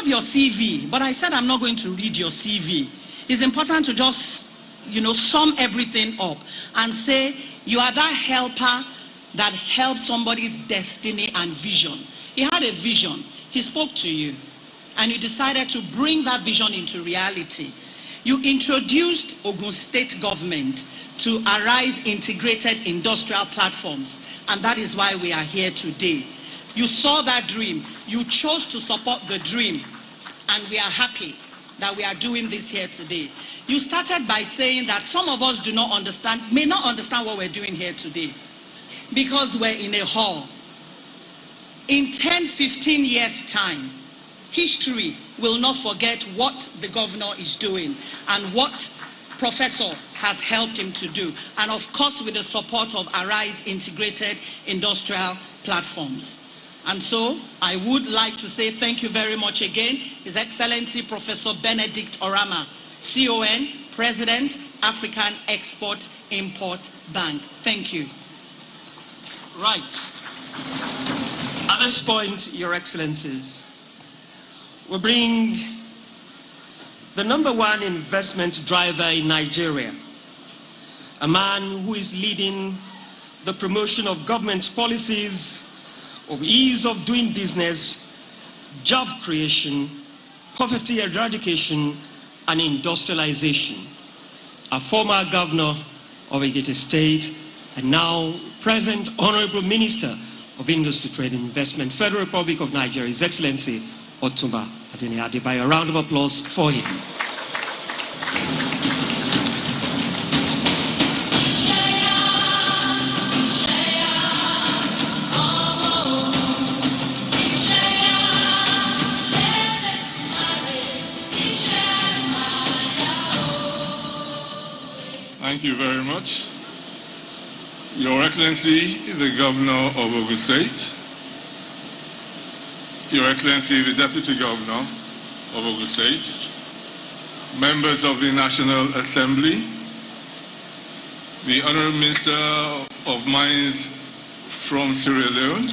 have your CV, but I said I'm not going to read your CV. It's important to just, sum everything up and say you are that helper that helps somebody's destiny and vision. He had a vision. He spoke to you, and you decided to bring that vision into reality. You introduced Ogun State government to Arise integrated industrial platforms, and that is why we are here today. You saw that dream. You chose to support the dream, and we are happy that we are doing this here today. You started by saying that some of us may not understand what we're doing here today because we're in a hall. In 10, 15 years' time, history will not forget what the governor is doing and what Professor has helped him to do. And of course, with the support of Arise integrated industrial platforms. And so, I would like to say thank you very much again, His Excellency Professor Benedict Orama, CON, President, African Export-Import Bank. Thank you. Right. At this point, Your Excellencies, we bring the #1 investment driver in Nigeria, a man who is leading the promotion of government policies of ease of doing business, job creation, poverty eradication, and industrialization. A former governor of Ekiti State and now present Honorable Minister of Industry, Trade and Investment, Federal Republic of Nigeria, His Excellency Otumba Adeni Adebayo. A round of applause for him. Thank you very much. Your Excellency, the Governor of Ogun State, Your Excellency, the Deputy Governor of Ogun State, members of the National Assembly, the Honorable Minister of Mines from Sierra Leone,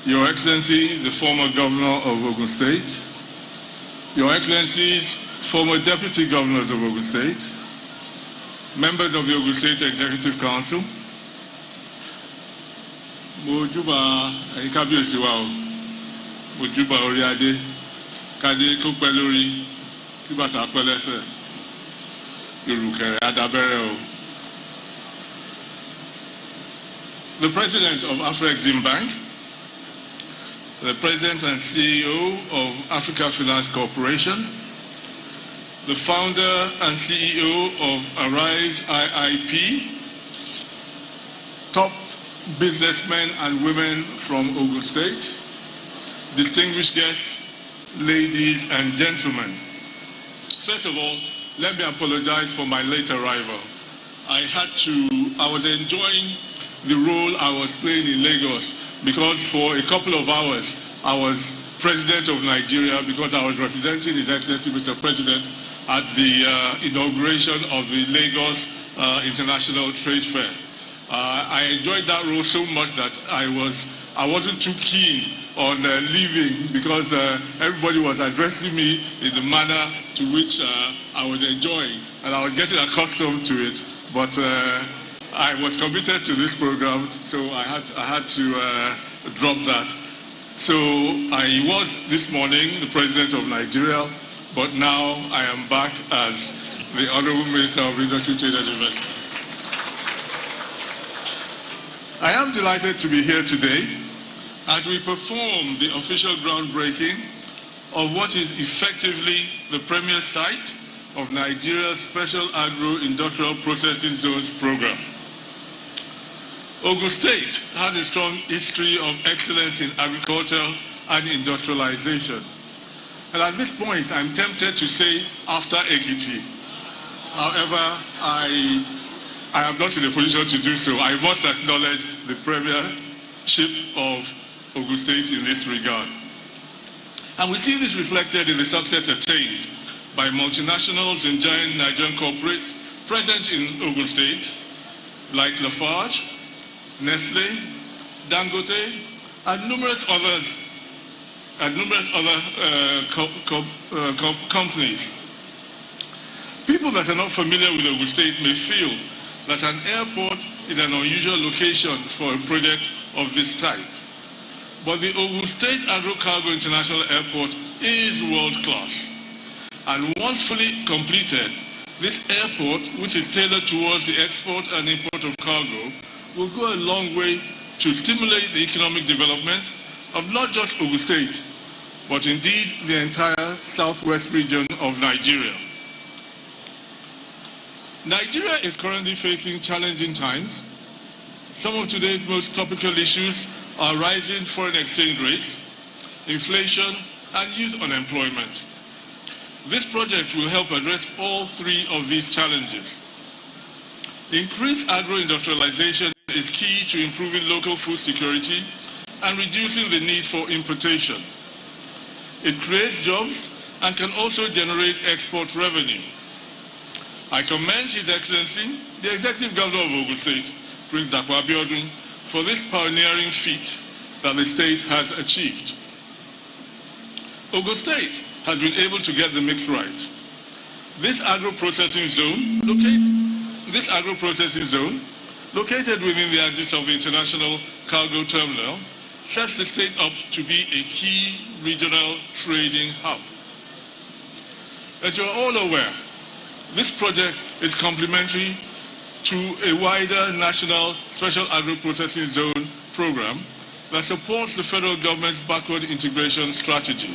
Your Excellency, the former Governor of Ogun State, Your Excellencies, former Deputy Governors of Ogun State, members of the Ogun State Executive Council, Mojuba Kábíyèsí wa o, Mojuba orí adé, kádé kó pẹ́ lórí, kí bàtà pẹ́ lẹ́sẹ̀, ìrùkẹ̀rẹ̀ adábẹ́rẹ́ o. The President of Afrexim Bank, the President and CEO of Africa Finance Corporation, the founder and CEO of Arise IIP, top businessmen and women from Ogun State, distinguished guests, ladies and gentlemen. First of all, let me apologize for my late arrival. I was enjoying the role I was playing in Lagos because for a couple of hours I was President of Nigeria because I was representing His Excellency Mr. President at the inauguration of the Lagos International Trade Fair. I enjoyed that role so much that I wasn't too keen on leaving because everybody was addressing me in the manner to which I was enjoying, and I was getting accustomed to it. But I was committed to this program, so I had to drop that. So I was this morning the President of Nigeria, but now I am back as the Honorable Minister of Industry, Trade and Investment. I am delighted to be here today as we perform the official groundbreaking of what is effectively the premier site of Nigeria's Special Agro-Industrial Processing Zones program. Ogun State has a strong history of excellence in agriculture and industrialization. And at this point, I'm tempted to say after Ekiti. However, I am not in a position to do so. I must acknowledge the premiership of Ogun State in this regard. And we see this reflected in the success attained by multinationals and giant Nigerian corporates present in Ogun State, like Lafarge, Nestle, Dangote, and numerous others and numerous other companies. People that are not familiar with Ogun State may feel that an airport is an unusual location for a project of this type. But the Ogun State Agro-Cargo International Airport is world-class. And once fully completed, this airport, which is tailored towards the export and import of cargo, will go a long way to stimulate the economic development of not just Ogun State, but indeed the entire southwest region of Nigeria. Nigeria is currently facing challenging times. Some of today's most topical issues are rising foreign exchange rates, inflation, and youth unemployment. This project will help address all three of these challenges. Increased agro-industrialization is key to improving local food security and reducing the need for importation. It creates jobs and can also generate export revenue. I commend His Excellency, the Executive Governor of Ogun State, Prince Dapo Abiodun, for this pioneering feat that the state has achieved. Ogun State has been able to get the mix right. This agro-processing zone, located within the axis of the International Cargo Terminal, sets the state up to be a key regional trading hub. As you are all aware, this project is complementary to a wider national Special Agro-Processing Zone program that supports the federal government's backward integration strategy.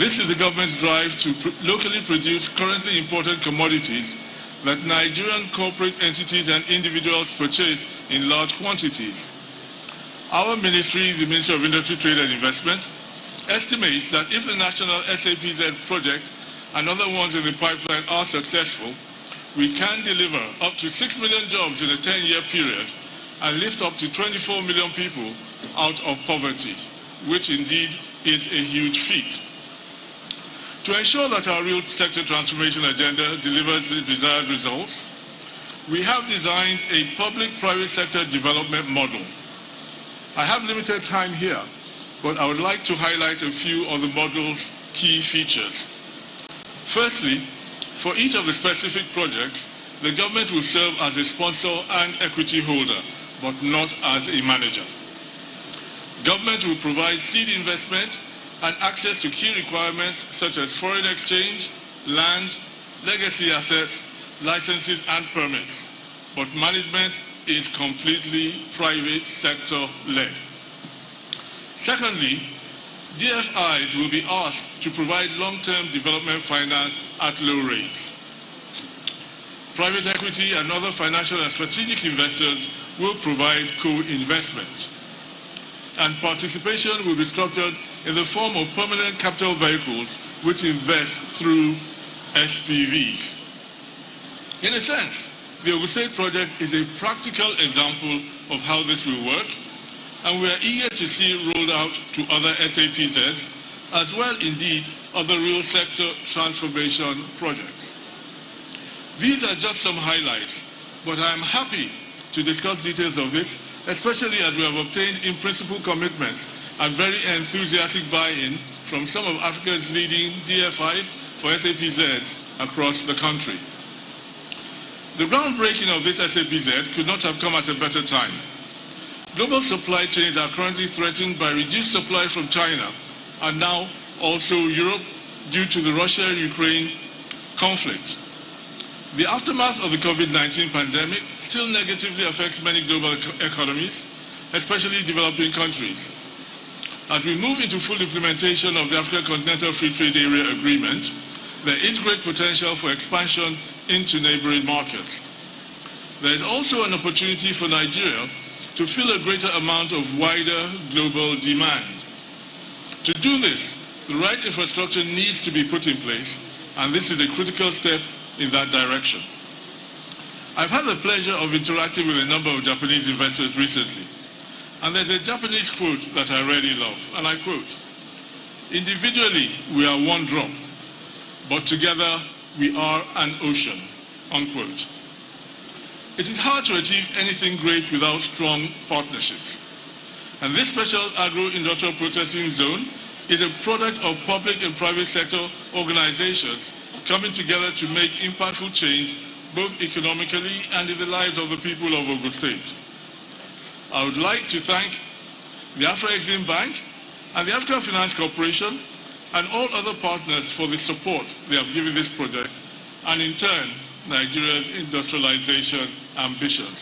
This is the government's drive to locally produce currently imported commodities that Nigerian corporate entities and individuals purchase in large quantities. Our ministry, the Ministry of Industry, Trade and Investment, estimates that if the national SAPZ project and other ones in the pipeline are successful, we can deliver up to 6 million jobs in a 10-year period and lift up to 24 million people out of poverty, which indeed is a huge feat. To ensure that our real sector transformation agenda delivers the desired results, we have designed a public-private sector development model. I have limited time here, but I would like to highlight a few of the model's key features. Firstly, for each of the specific projects, the government will serve as a sponsor and equity holder, but not as a manager. Government will provide seed investment and access to key requirements such as foreign exchange, land, legacy assets, licenses and permits, but management is completely private sector led. Secondly, DFIs will be asked to provide long-term development finance at low rates. Private equity and other financial and strategic investors will provide co-investments. And participation will be structured in the form of permanent capital vehicles which invest through SPVs. In a sense, the Ogun State project is a practical example of how this will work, and we are eager to see it rolled out to other SAPZs, as well indeed other real sector transformation projects. These are just some highlights, but I am happy to discuss details of this, especially as we have obtained in-principle commitments and very enthusiastic buy-in from some of Africa's leading DFIs for SAPZs across the country. The groundbreaking of this SAPZ could not have come at a better time. Global supply chains are currently threatened by reduced supply from China and now also Europe due to the Russia-Ukraine conflict. The aftermath of the COVID-19 pandemic still negatively affects many global economies, especially developing countries. As we move into full implementation of the African Continental Free Trade Area Agreement, there is great potential for expansion into neighboring markets. There is also an opportunity for Nigeria to fill a greater amount of wider global demand. To do this, the right infrastructure needs to be put in place, and this is a critical step in that direction. I've had the pleasure of interacting with a number of Japanese investors recently, and there's a Japanese quote that I really love, and I quote, "Individually, we are one drop, but together we are an ocean," unquote. It is hard to achieve anything great without strong partnerships. And this special agro-industrial processing zone is a product of public and private sector organizations coming together to make impactful change both economically and in the lives of the people of Ogun State. I would like to thank the Afro-Exim Bank and the African Finance Corporation and all other partners for the support they have given this project and in turn Nigeria's industrialization ambitions.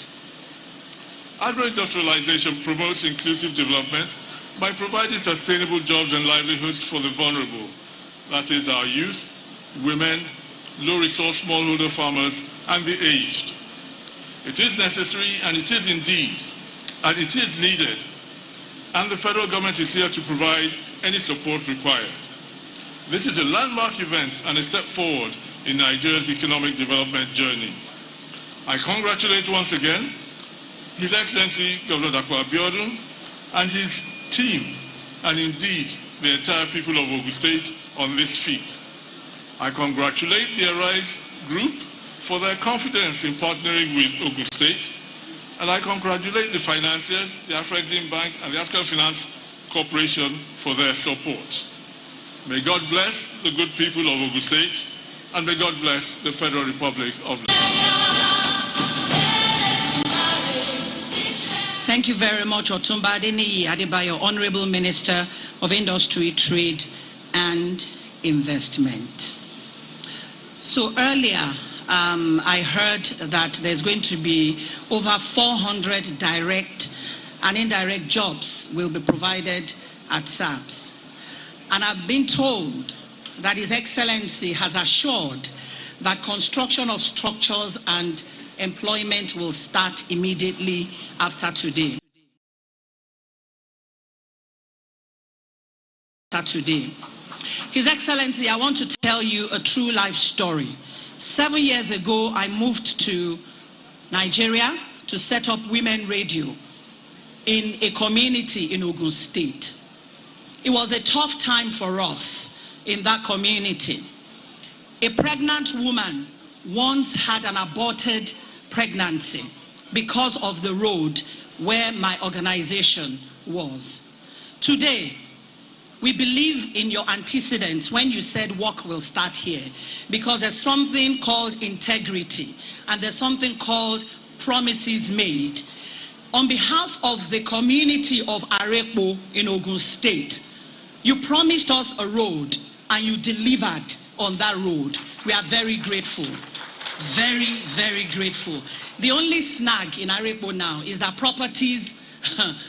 Agro-industrialization promotes inclusive development by providing sustainable jobs and livelihoods for the vulnerable, that is our youth, women, low-resource smallholder farmers, and the aged. It is necessary and it is indeed, and it is needed, and the federal government is here to provide any support required. This is a landmark event and a step forward in Nigeria's economic development journey. I congratulate once again His Excellency Governor Dapo Abiodun and his team, and indeed the entire people of Ogun State on this feat. I congratulate the Arise Group for their confidence in partnering with Ogun State, and I congratulate the financiers, the Afro-Exim Bank and the African Finance Corporation for their support. May God bless the good people of Ogun State, and may God bless the Federal Republic of Nigeria. Thank you very much, Otumba Adeniyi Adebayo, Honorable Minister of Industry, Trade and Investment. So earlier, I heard that there's going to be over 400 direct and indirect jobs will be provided at SAPS. And I've been told that His Excellency has assured that construction of structures and employment will start immediately after today. His Excellency, I want to tell you a true life story. 7 years ago, I moved to Nigeria to set up Women Radio in a community in Ogun State. It was a tough time for us in that community. A pregnant woman once had an aborted pregnancy because of the road where my organization was. Today, we believe in your antecedents when you said work will start here, because there's something called integrity and there's something called promises made. On behalf of the community of Arepo in Ogun State, you promised us a road and you delivered on that road. We are very grateful. Very, very grateful. The only snag in Arepo now is that properties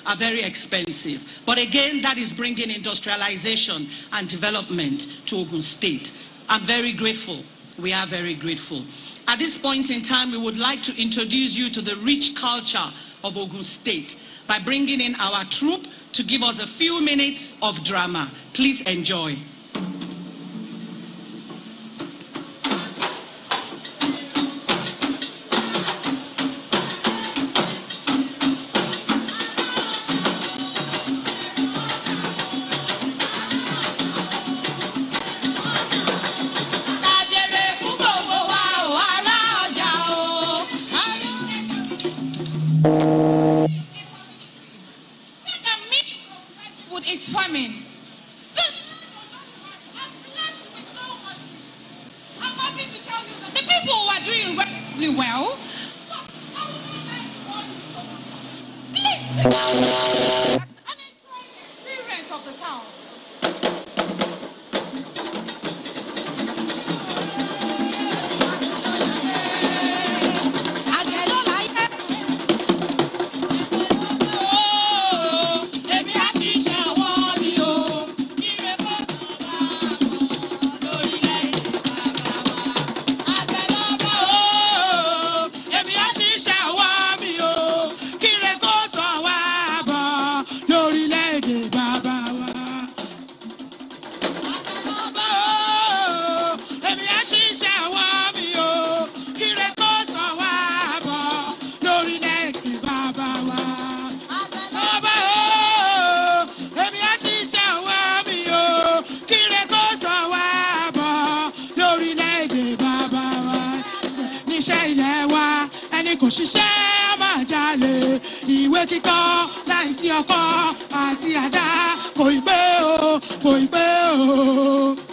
are very expensive. But again, that is bringing industrialization and development to Ogun State. I'm very grateful. We are very grateful. At this point in time, we would like to introduce you to the rich culture of Ogun State by bringing in our troupe to give us a few minutes of drama. Please enjoy. It's famine. I'm happy to tell you that the people who are doing really well. Unemployment experience of the town. Kò ṣiṣẹ́ máa jalè ìwé kíkọ́. láìsí ọkọ́ àti àdá kò ì pé o kò ì pé o.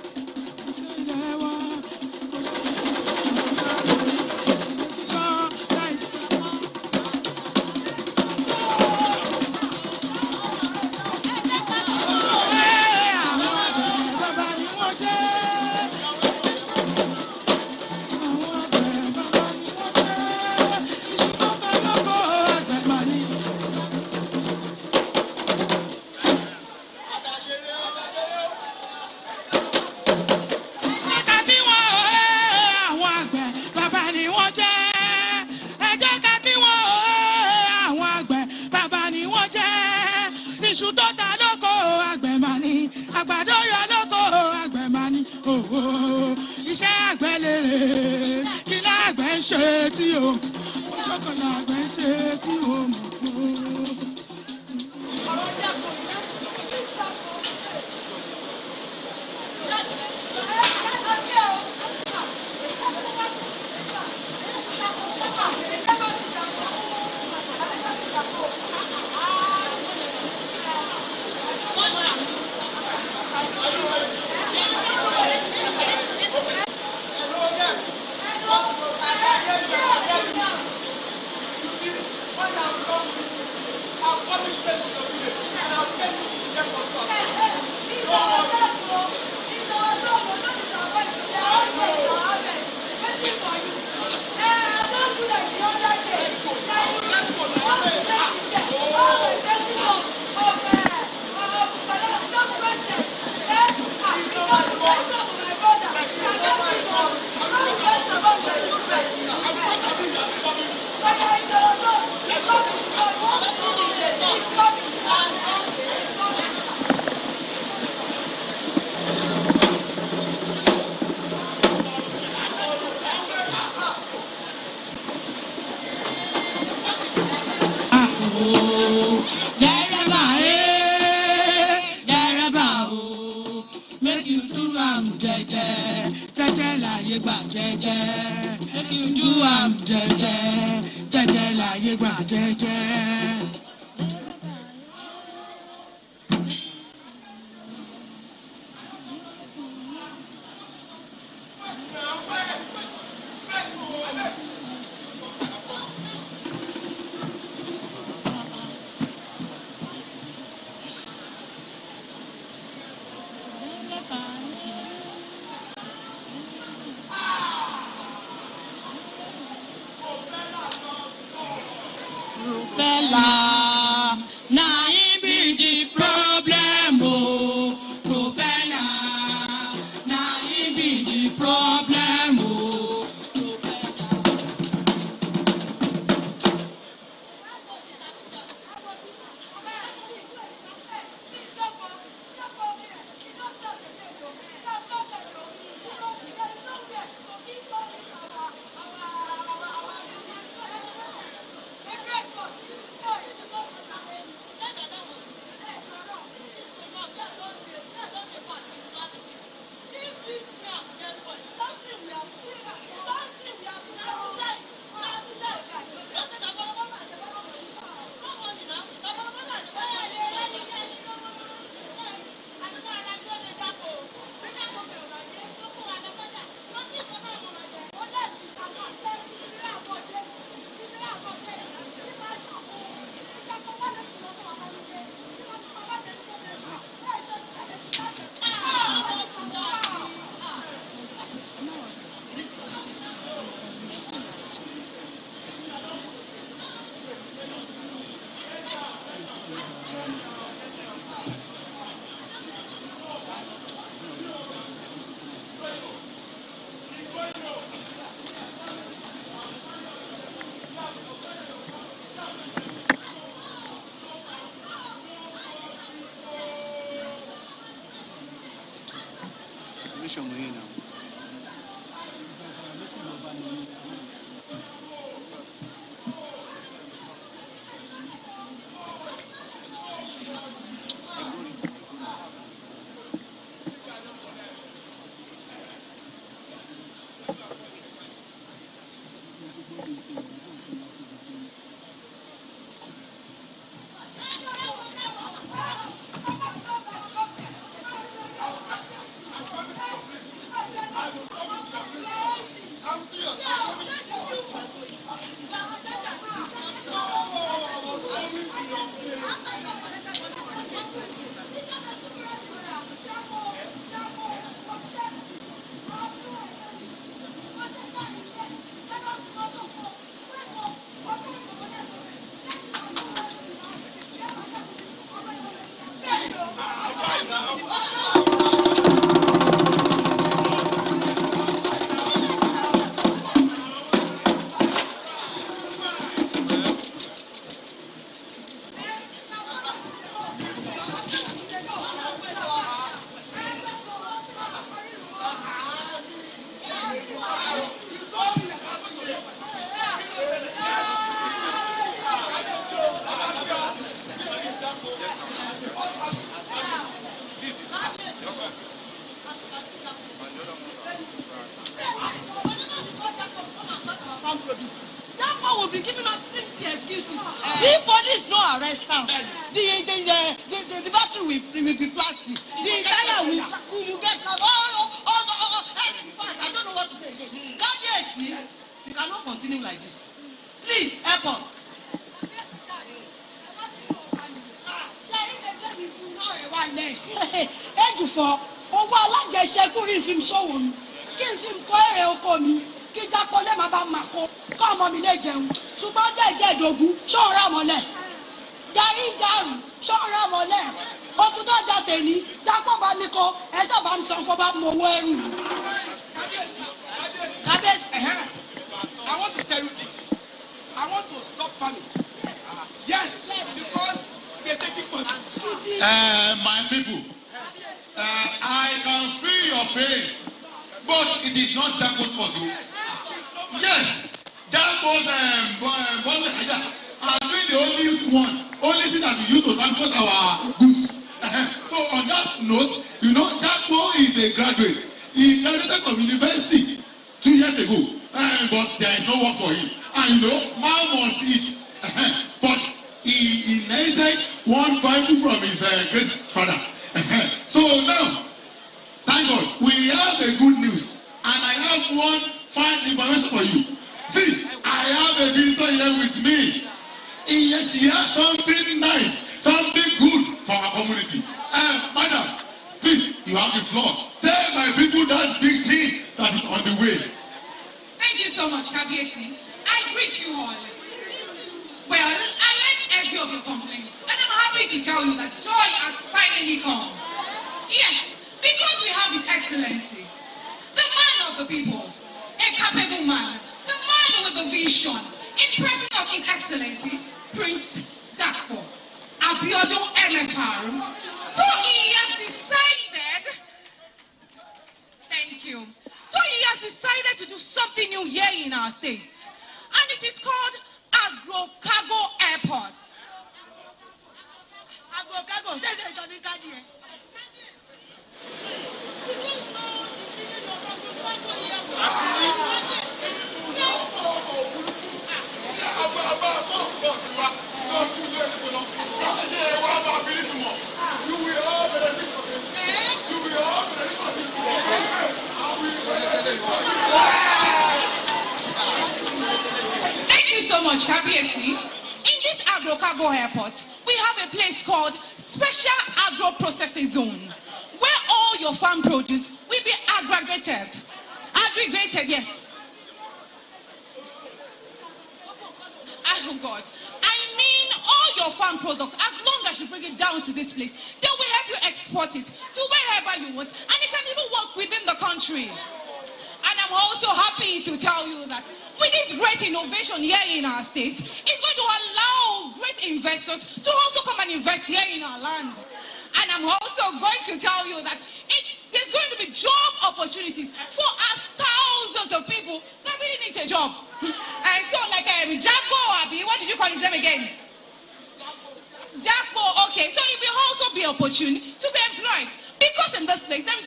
Dapo will be giving us 60 excuses. The police no arrest him. The battery will be plastic. The tire will you get in fact, I don't know what to say again. You cannot continue like this. Please help us. Ejufo, owó alájẹṣẹ́kù rí fi ṣòwò mi, kí n fi kọ́ èrè oko mi, kí Dapo lè má bá máa kó ọmọ mi lè jẹun. Ṣùgbọ́n jẹ́jẹ́ ìdògún ṣọ́ọ̀rọ̀ mọ́lẹ̀. Darí dàrú ṣọ́ọ̀rọ̀ mọ́lẹ̀. Oṣù tó jà tèmi, Dapo bá mi kó, ẹ̀ṣọ́ bá mi sọ fún bá mi owó ẹrù. I want to tell you this. I want to stop farming. Yes, because they're taking money. My people, I can feel your pain, but it is not Dapo's fault. Yes, Dapo's body has been the only thing that we use to transport our goods. So on that note, Dapo is a graduate. He graduated from university 2 years ago, but there is no work for him. And man must eat. But he inherited one Bible from his great father. So now, thank God, we have a good news. And I have one fine information for you. See, I have a visitor here with me. She has something nice, something good for our community. Madam, please, you have the floor. Tell my people that big thing that is on the way. Thank you so much, Kabiesi. I greet you all. Well, I like every of your complaints, and I'm happy to tell you that joy has finally come. Yes, because we have His Excellency, the man of the people, a capable man, the man with a vision, in person of His Excellency, Prince Dapo, Abiodun MFR. So he has decided, thank you, so he has decided to do something new here in our state, and it is called Agro-Cargo Airport. Agro-Cargo, say it's on the card here. Thank you so much, Kabiesi. In this Agro-Cargo Airport, we have a place called Special Agro-Processing Zone, where all your farm produce will be aggregated. Aggregated, yes. Oh God. I mean all your farm products, as long as you bring it down to this place, they will help you export it to wherever you want, and it can even work within the country. And I'm also happy to tell you that with this great innovation here in our state, it's going to allow great investors to also come and invest here in our land. And I'm also going to tell you that there's going to be job opportunities for us thousands of people that really need a job. And so like Dapo, what did you call his name again? Dapo, okay. So it will also be opportune to be employed. Because in this place, there is...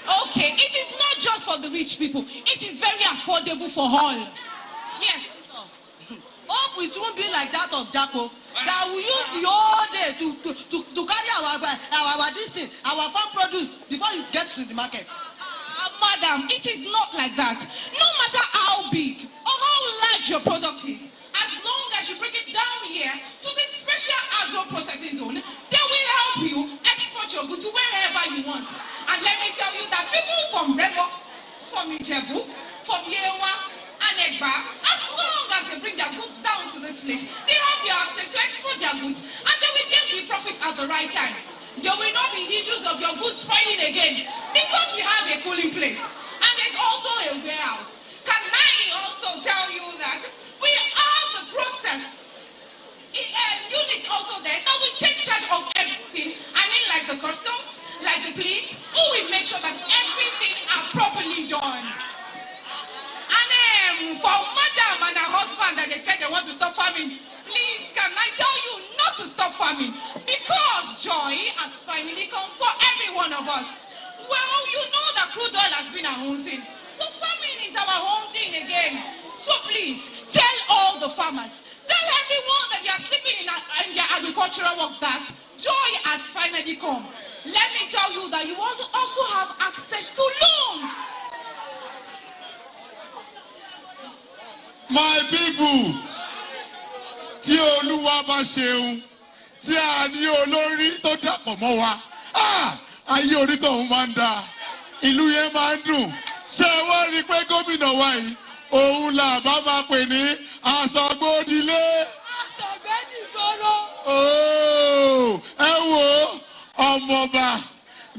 Okay, it is not just for the rich people. It is very affordable for all. Yes. Hope it won't be like that of Dapo. That we use the whole day to carry our farm produce before it gets to the market. Madam, it is not like that. No matter how big or how large your product is, as long as you bring it down here to the special agro-processing zone, they will help you export your goods to wherever you want. And let me tell you that people from Remo, from Ijebu, from Yewa, and Egba, as long as they bring their goods down to this place, they have the access to export their goods, and they will get the profit at the right time. There will not be issues of your goods spoiling again, because you have a cooling place, and there's also a warehouse. Can I also tell you that we have the process unit also there that will take charge of everything? I mean, like the customs, like the police, who will make sure that everything are properly done. And for madam and her husband that they said they want to stop farming, please, can I tell you not to stop farming? Because joy has finally come for every one of us. Well, you know crude oil has been our own thing. But farming is our own thing again. So please, tell all the farmers, tell everyone that they are sleeping in their agricultural work that joy has finally come. Let me tell you that you also have access to loans. My people, tí Olúwa bá ṣeun, tí a ní olórí tó dàpọ̀ mọ́ wa, ayé orí tóun máa ń da, ìlú yẹn máa ń dùn. Ṣé wọ́n rí pé gómìnà wa yìí, òun là bá máa pè ní àsọgbódilé? Àsọgbẹ́dìgbòrò. Ẹ wo ọmọọba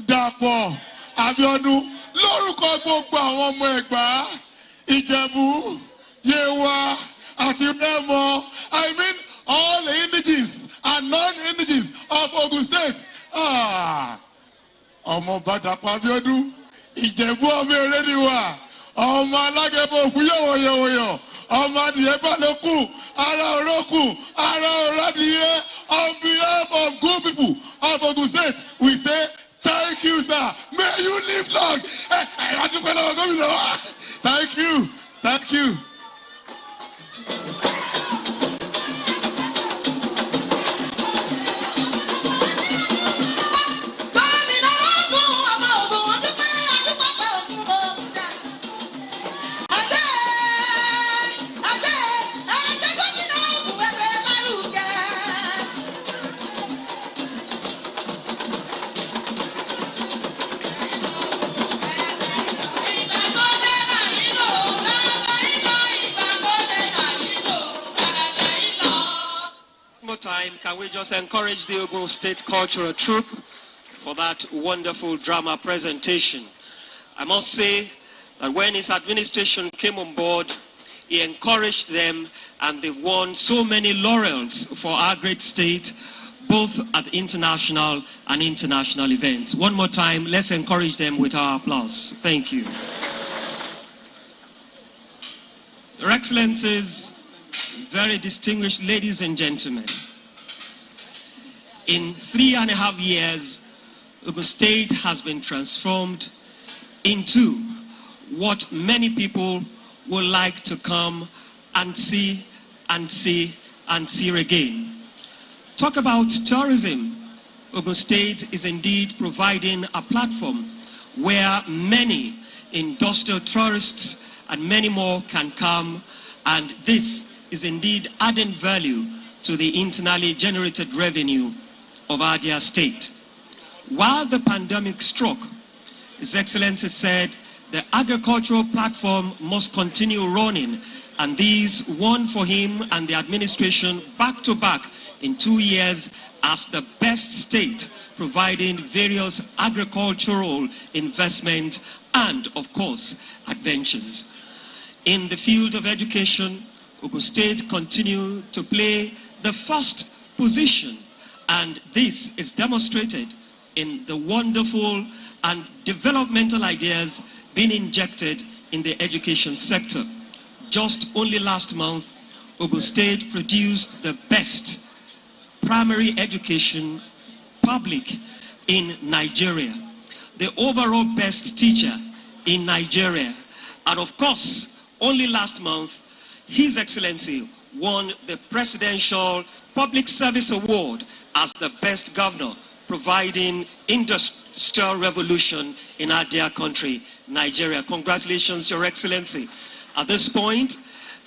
Dapo Abiodun lórúkọ gbogbo àwọn ọmọ Ẹ̀gbá, Ìjẹ̀bú, Yewa, àti Rẹ́mọ, I mean all the indigenes and non-indigenes of Ogun State. Ọmọọba Dapo Abiodun, Ìjẹ̀bú ọmọ Èrèdí wa, ọmọ alágẹ̀bọ̀ òkú yọ̀wọ̀yọ̀wọ̀yọ̀, ọmọ adìyẹ bá ló kù, ara ọ̀rọ̀ kù, ara ọ̀rọ̀ adìyẹ. On behalf of good people of Ogun State, we say thank you, sir. May you live long. Thank you. Thank you. Time, can we just encourage the Ogun State Cultural Troupe for that wonderful drama presentation? I must say that when his administration came on board, he encouraged them and they won so many laurels for our great state, both at international and international events. One more time, let's encourage them with our applause. Thank you. Your Excellencies, very distinguished ladies and gentlemen, in 3.5 years, Ogun State has been transformed into what many people would like to come and see and see and see again. Talk about tourism. Ogun State is indeed providing a platform where many industrial tourists and many more can come, and this is indeed adding value to the internally generated revenue of our dear state. While the pandemic struck, His Excellency said the agricultural platform must continue running, and these won for him and the administration back to back in 2 years as the best state, providing various agricultural investment and, of course, adventures. In the field of education, Ogun State continue to play the first position, and this is demonstrated in the wonderful and developmental ideas being injected in the education sector. Just only last month, Ogun State produced the best primary education public in Nigeria, the overall best teacher in Nigeria, and of course, only last month, His Excellency won the Presidential Public Service Award as the best governor, providing industrial revolution in our dear country, Nigeria. Congratulations, Your Excellency. At this point,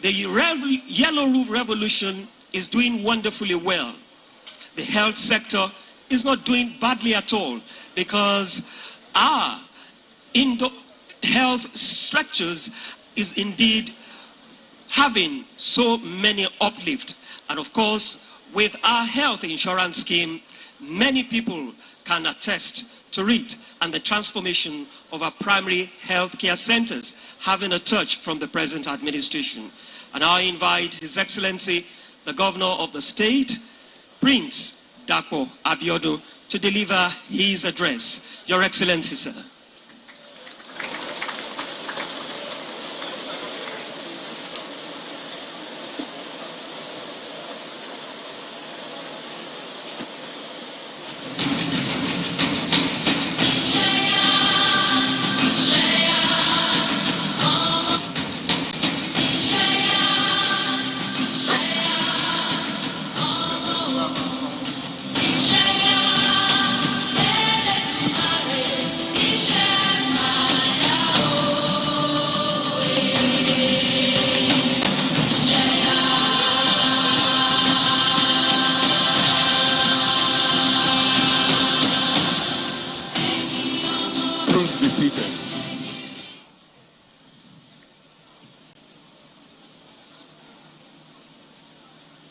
the Yellow Roof Revolution is doing wonderfully well. The health sector is not doing badly at all, because our health structures is indeed having so many uplift. And of course, with our health insurance scheme, many people can attest to it, and the transformation of our primary health care centers having a touch from the present administration. And I invite His Excellency, the Governor of the state, Prince Dapo Abiodun, to deliver his address. Your Excellency, sir. be seated.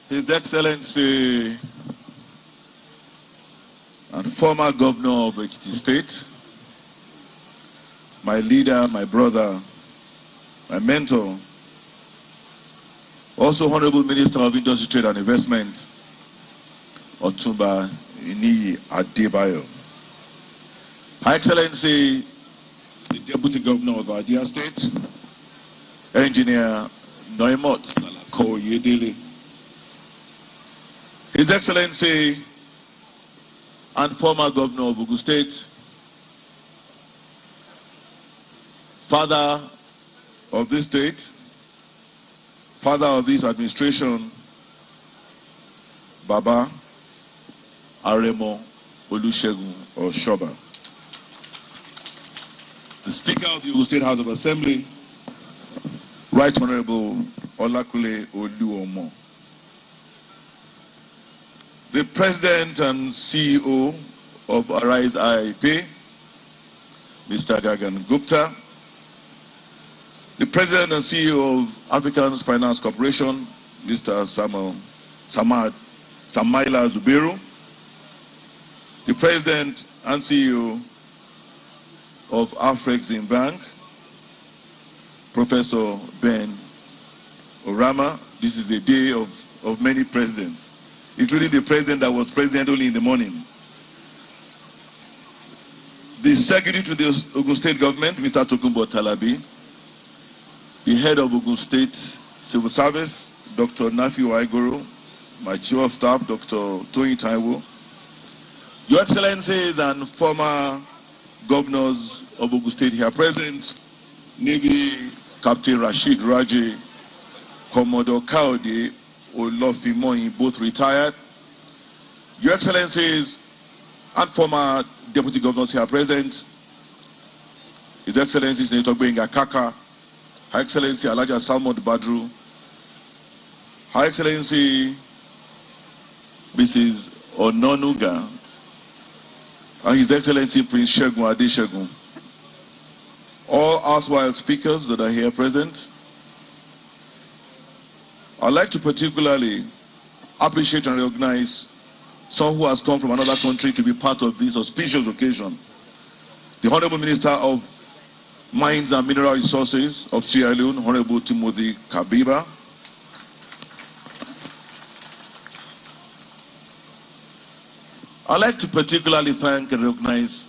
His Excellency and former governor of Ekiti State, my leader, my brother, my mentor, also Honorable Minister of Industry, Trade and Investment, Otumba Iniyi Adebayo. Her Excellency, the Deputy Governor of Adia State, Engineer Noimot Salako Yedele. His Excellency and former Governor of Ogun State, father of this state, father of this administration, Baba Aremo Olusegun Oshoba. The Speaker of the Ogun State House of Assembly, Right Honorable Olakule Oluomo. The President and CEO of Arise IIP, Mr. Gagan Gupta. The President and CEO of African Finance Corporation, Mr. Samaila Zubero. The President and CEO of Afrexim Bank, Professor Ben Orama. This is the day of many presidents, including the president that was president only in the morning. The Secretary to the Ogun State Government, Mr. Tokunbo Talabi. The head of Ogun State Civil Service, Dr. Nafiu Aigoro. My Chief of Staff, Dr. Toyin Taiwo. Your Excellencies and former governors of Ogun State here present, Navy Captain Rashid Raji, Commodore Kaode Olofimoyin, both retired. Your Excellencies and former deputy governors here present, His Excellency Senator Gbenga Kaka, Her Excellency Alhaja Salmon Badru, Her Excellency Mrs. Ononuga, and His Excellency Prince Segun Adeshegun. All erstwhile speakers that are here present, I'd like to particularly appreciate and recognize someone who has come from another country to be part of this auspicious occasion. The Honorable Minister of Mines and Mineral Resources of Sierra Leone, Honorable Timothy Kabiba. I'd like to particularly thank and recognize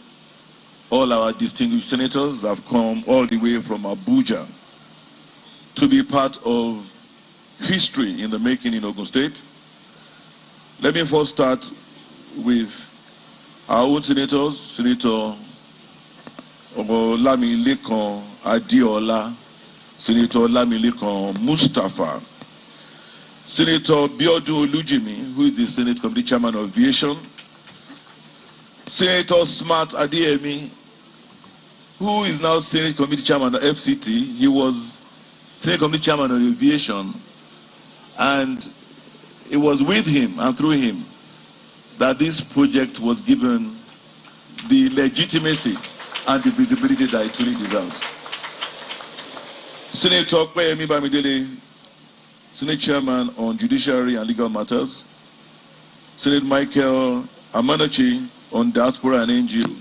all our distinguished senators that have come all the way from Abuja to be part of history in the making in Ogun State. Let me first start with our own senators, Senator Olamilekan Adeola, Senator Olamilekan Mustafa, Senator Abiodun Olujimi, who is the Senate Committee Chairman of Aviation, Senator Smart Adeyemi, who is now Senate Committee Chairman of FCT. He was Senate Committee Chairman of Aviation, and it was with him and through him that this project was given the legitimacy and the visibility that it really deserves. Senator Kweyemi Bamidele, Senate Chairman on Judiciary and Legal Matters, Senator Michael Amanachi on Diaspora and NGO,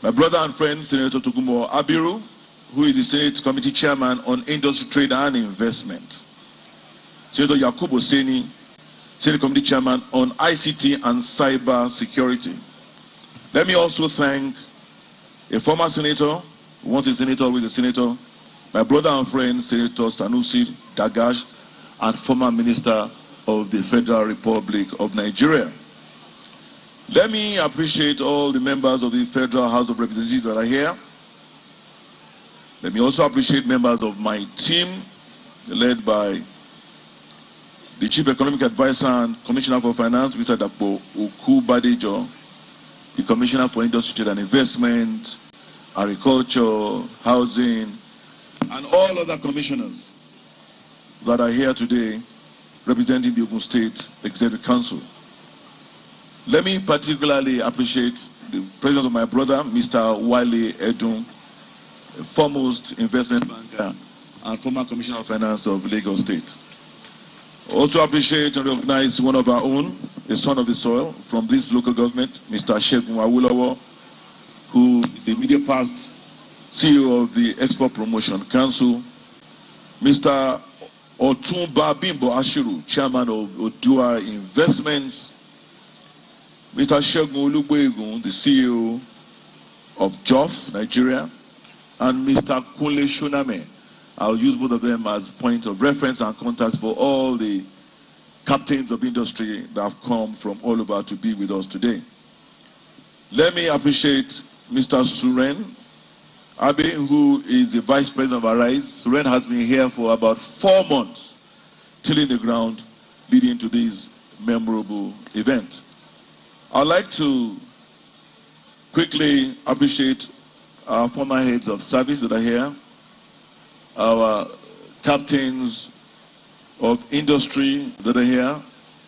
my brother and friend Senator Tokunbo Abiru, who is the Senate Committee Chairman on Industry, Trade and Investment, Senator Yakubu Seni, Senate Committee Chairman on ICT and Cyber Security. Let me also thank a former senator, once a senator, always a senator, my brother and friend Senator Sanusi Dagash, and former Minister of the Federal Republic of Nigeria. Let me appreciate all the members of the Federal House of Representatives that are here. Let me also appreciate members of my team, led by the Chief Economic Advisor and Commissioner for Finance, Mr. Dapo Okubadejo, the Commissioner for Industry, Trade and Investment, Agriculture, Housing, and all other commissioners that are here today representing the Ogun State Executive Council. Let me particularly appreciate the presence of my brother, Mr. Wale Edun, foremost investment banker and former Commissioner of Finance of Lagos State. Also appreciate and recognize one of our own, a son of the soil from this local government, Mr. Segun Awolowo, who is the immediate past CEO of the Export Promotion Council, Mr. Otunba Bimbo Ashiru, Chairman of Odua Investments, Mr. Segun Olugbegun, the CEO of JOF, Nigeria, and Mr. Kunle Shoname. I'll use both of them as point of reference and contact for all the captains of industry that have come from all over to be with us today. Let me appreciate Mr. Suren Abe, who is the Vice President of Arise. Suren has been here for about 4 months, tilling the ground, leading to this memorable event. I'd like to quickly appreciate our former heads of service that are here, our captains of industry that are here,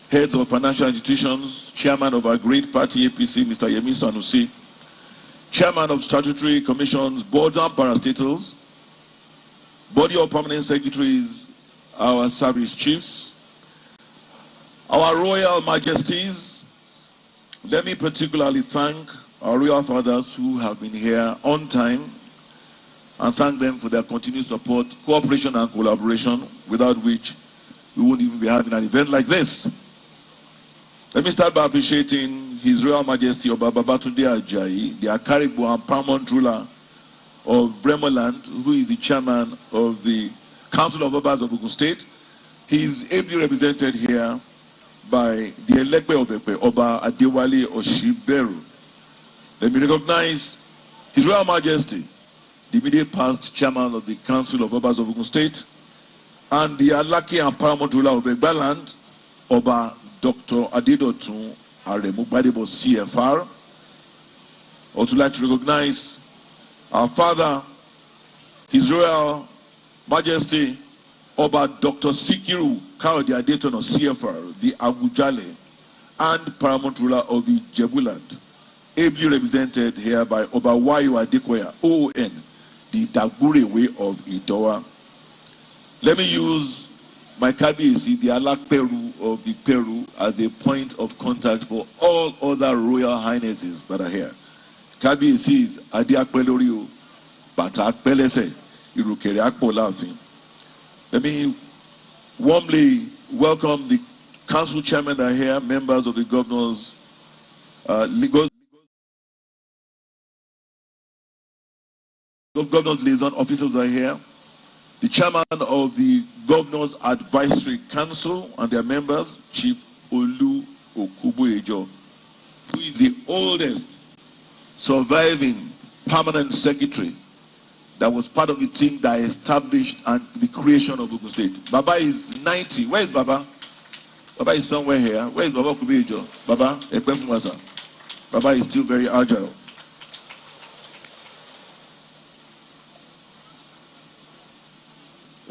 heads of financial institutions, chairman of our great party APC, Mr. Yemi Sanusi, chairman of statutory commissions, boards and parastatals, body of permanent secretaries, our service chiefs, our royal majesties. Let me particularly thank our royal fathers who have been here on time and thank them for their continued support, cooperation and collaboration, without which we wouldn't even be having an event like this. Let me start by appreciating His Royal Majesty Oba Babatunde Ajayi, the Akarigbo and paramount ruler of Bremoland, who is the chairman of the Council of Obas of Ogun State. He is ably represented here by the Elegbe of Epe, Oba Adewale Oshiberu. Let me recognize His Royal Majesty, the immediate past chairman of the Council of Obas of Ogun State, and the Alaki and paramount ruler of Egbaland, Oba Dr. Adedotun Aremu Gbadebo CFR. Also like to recognize our father, His Royal Majesty Oba Dr. Sikiru Kaode Adetono CFR, the Agujale and paramount ruler of the Jebuland, ably represented here by Oba Wayo Adekoya, OON, the Dagure way of Idoa. Let me use my Kabiyesi, the Alakperu of the Peru, as a point of contact for all other royal highnesses that are here. Kabiyesi is Ade Apelori o, Bata Apelese, Irukere Akpo Laafin. Let me warmly welcome the council chairmen that are here, members of the governors, governors liaison officers are here, the chairman of the Governors Advisory Council and their members, Chief Olu Okuboejo, who is the oldest surviving permanent secretary that was part of the team that established and the creation of Ogun State. Baba is 90. Where is Baba? Baba is somewhere here. Where is Baba Okuboejo? Baba, Baba is still very agile.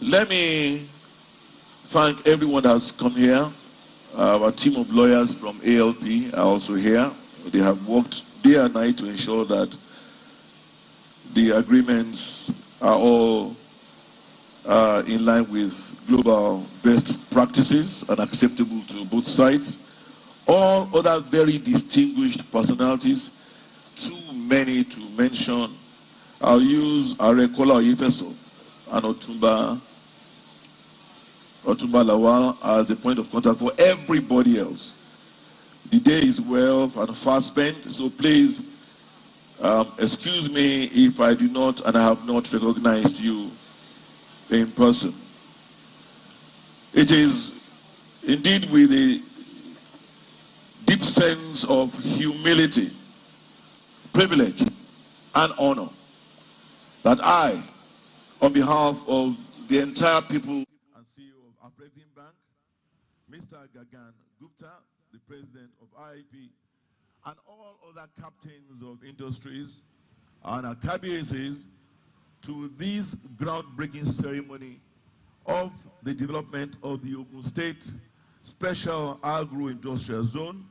Let me thank everyone that has come here. Our team of lawyers from ALP are also here. They have worked day and night to ensure that the agreements are all in line with global best practices and acceptable to both sides. All other very distinguished personalities, too many to mention. I'll use Arekola Oyefeso and Otumba Lawal as a point of contact for everybody else. The day is well and fast spent, so please excuse me if I do not and I have not recognized you in person. It is indeed with a deep sense of humility, privilege, and honor that I, on behalf of the entire people and CEO of Afrexim Bank, Mr. Gagan Gupta, the president of IIP, and all other captains of industries and our KBACs, to this groundbreaking ceremony of the development of the Ogun State Special Agro-Industrial Zone,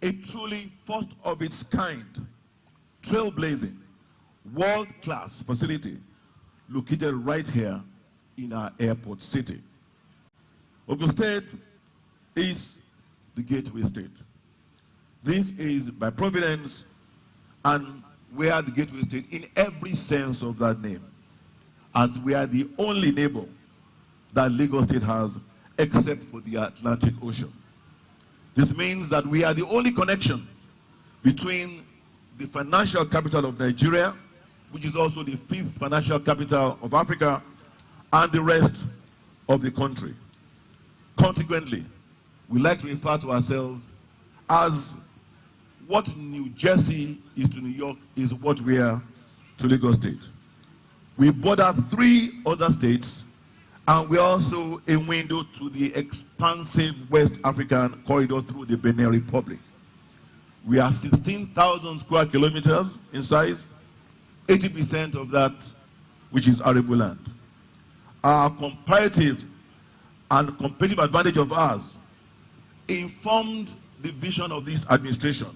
a truly first of its kind, trailblazing, world-class facility located right here in our airport city. Ogun State is the gateway state. This is by providence, and we are the gateway state in every sense of that name, as we are the only neighbor that Lagos State has except for the Atlantic Ocean. This means that we are the only connection between the financial capital of Nigeria, which is also the 5th financial capital of Africa, and the rest of the country. Consequently, we like to refer to ourselves as what New Jersey is to New York is what we are to Lagos State. We border 3 other states, and we're also a window to the expansive West African corridor through the Benin Republic. We are 16,000 square kilometers in size, 80% of that which is arable land. Our comparative and competitive advantage of ours informed the vision of this administration,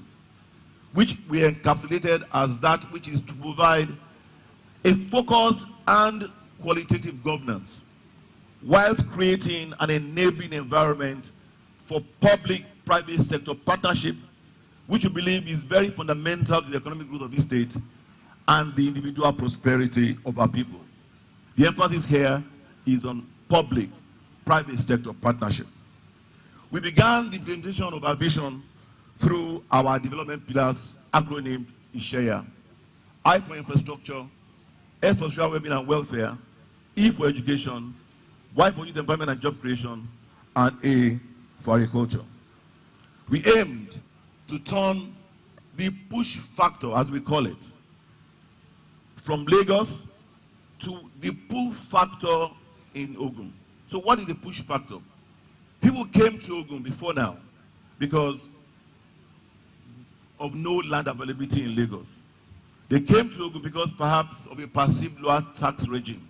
which we encapsulated as that which is to provide a focused and qualitative governance, whilst creating an enabling environment for public-private sector partnership, which we believe is very fundamental to the economic growth of this state and the individual prosperity of our people. The emphasis here is on public-private sector partnership. We began the implementation of our vision through our development pillars, acronymed ISHEYA. I for infrastructure, S for social well-being and welfare, E for education, Y for youth employment and job creation, and A for agriculture. We aimed to turn the push factor, as we call it, from Lagos to the pull factor in Ogun. So what is the push factor? People came to Ogun before now because of no land availability in Lagos. They came to Ogun because perhaps of a perceived lower tax regime.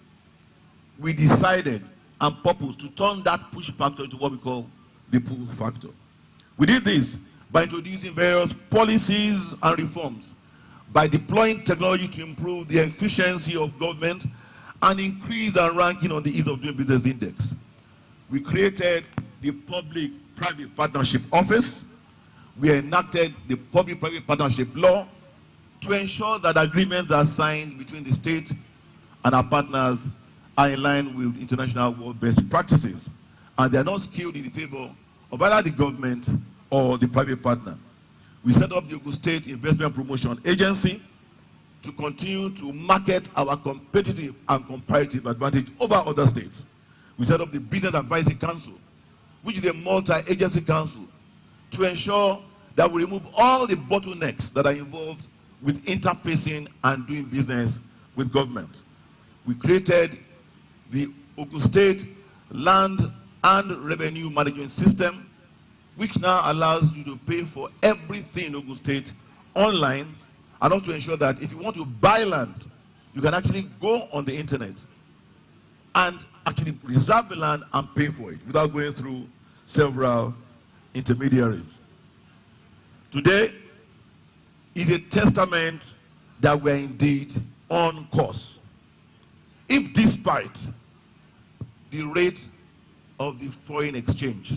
We decided and purposed to turn that push factor into what we call the pull factor. We did this by introducing various policies and reforms, by deploying technology to improve the efficiency of government and increase our ranking on the Ease of Doing Business Index. We created the Public-Private Partnership Office. We enacted the Public-Private Partnership Law to ensure that agreements are signed between the state and our partners are in line with international world best practices, and they are not skewed in the favor of either the government or the private partner. We set up the Ogun State Investment Promotion Agency to continue to market our competitive and comparative advantage over other states. We set up the Business Advisory Council, which is a multi-agency council, to ensure that we remove all the bottlenecks that are involved with interfacing and doing business with government. We created the Ogun State Land and Revenue Management System, which now allows you to pay for everything in Ogun State online, and also to ensure that if you want to buy land, you can actually go on the internet and actually reserve the land and pay for it without going through several intermediaries. Today is a testament that we are indeed on course. If despite the rate of the foreign exchange,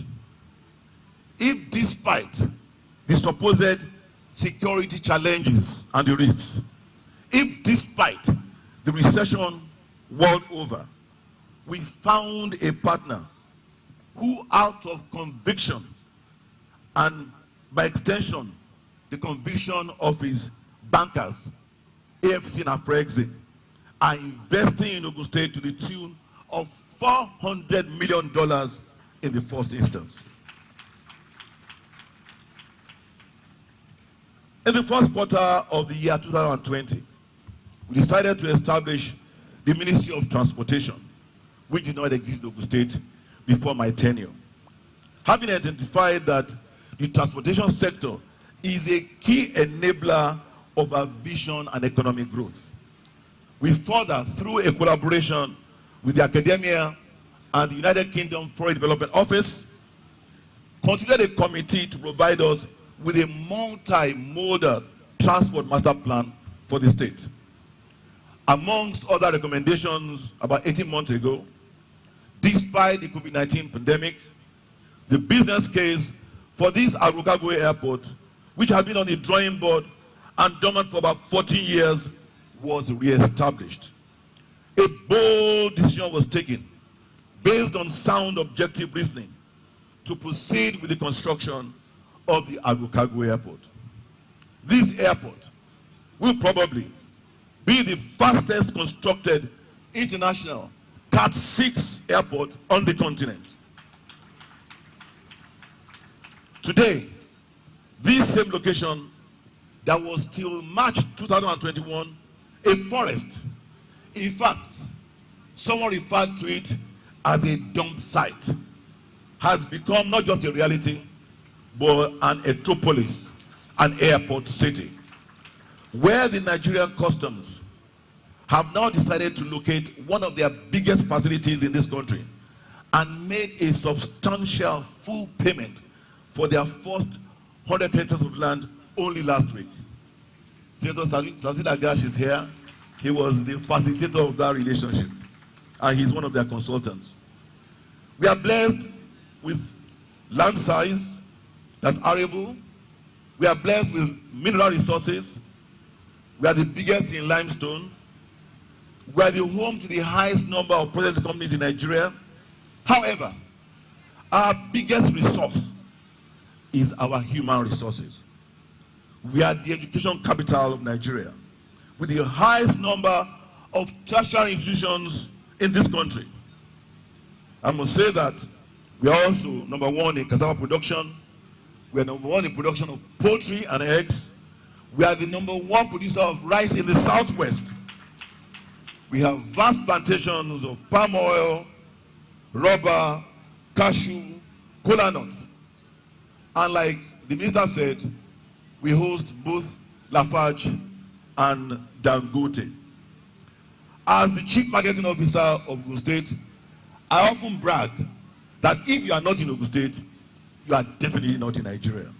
if despite the supposed security challenges and the risks, if despite the recession world over, we found a partner who, out of conviction and by extension the conviction of his bankers, AFC and Afrexim, are investing in Ogun State to the tune of $400 million in the first instance. In the first quarter of the year 2020, we decided to establish the Ministry of Transportation, which did not exist in Ogun State before my tenure. Having identified that the transportation sector is a key enabler of our vision and economic growth, we further, through a collaboration with the academia and the United Kingdom Foreign Development Office, constituted a committee to provide us with a multi-modal transport master plan for the state. Amongst other recommendations, about 18 months ago, despite the COVID-19 pandemic, the business case for this Agro-Cargo airport, which had been on the drawing board and dormant for about 14 years, was re-established. A bold decision was taken based on sound objective reasoning to proceed with the construction of the Agro-Cargo airport. This airport will probably be the fastest constructed international Cat 6 airport on the continent. Today, this same location that was till March 2021 a forest. In fact, someone referred to it as a dump site, has become not just a reality, but an metropolis, an airport city, where the Nigerian customs have now decided to locate one of their biggest facilities in this country and made a substantial full payment for their first 100 hectares of land only last week. Senator Sanusi Agash is here. He was the facilitator of that relationship, and he's one of their consultants. We are blessed with land size that's arable. We are blessed with mineral resources. We are the biggest in limestone. We are the home to the highest number of processing companies in Nigeria. However, our biggest resource is our human resources. We are the education capital of Nigeria, with the highest number of tertiary institutions in this country. I must say that we are also number one in cassava production. We are number one in production of poultry and eggs. We are the number one producer of rice in the southwest. We have vast plantations of palm oil, rubber, cashew, cola nuts. And like the minister said, we host both Lafarge and Dangote. As the chief marketing officer of Ogun State, I often brag that if you are not in Ogun State, you are definitely not in Nigeria.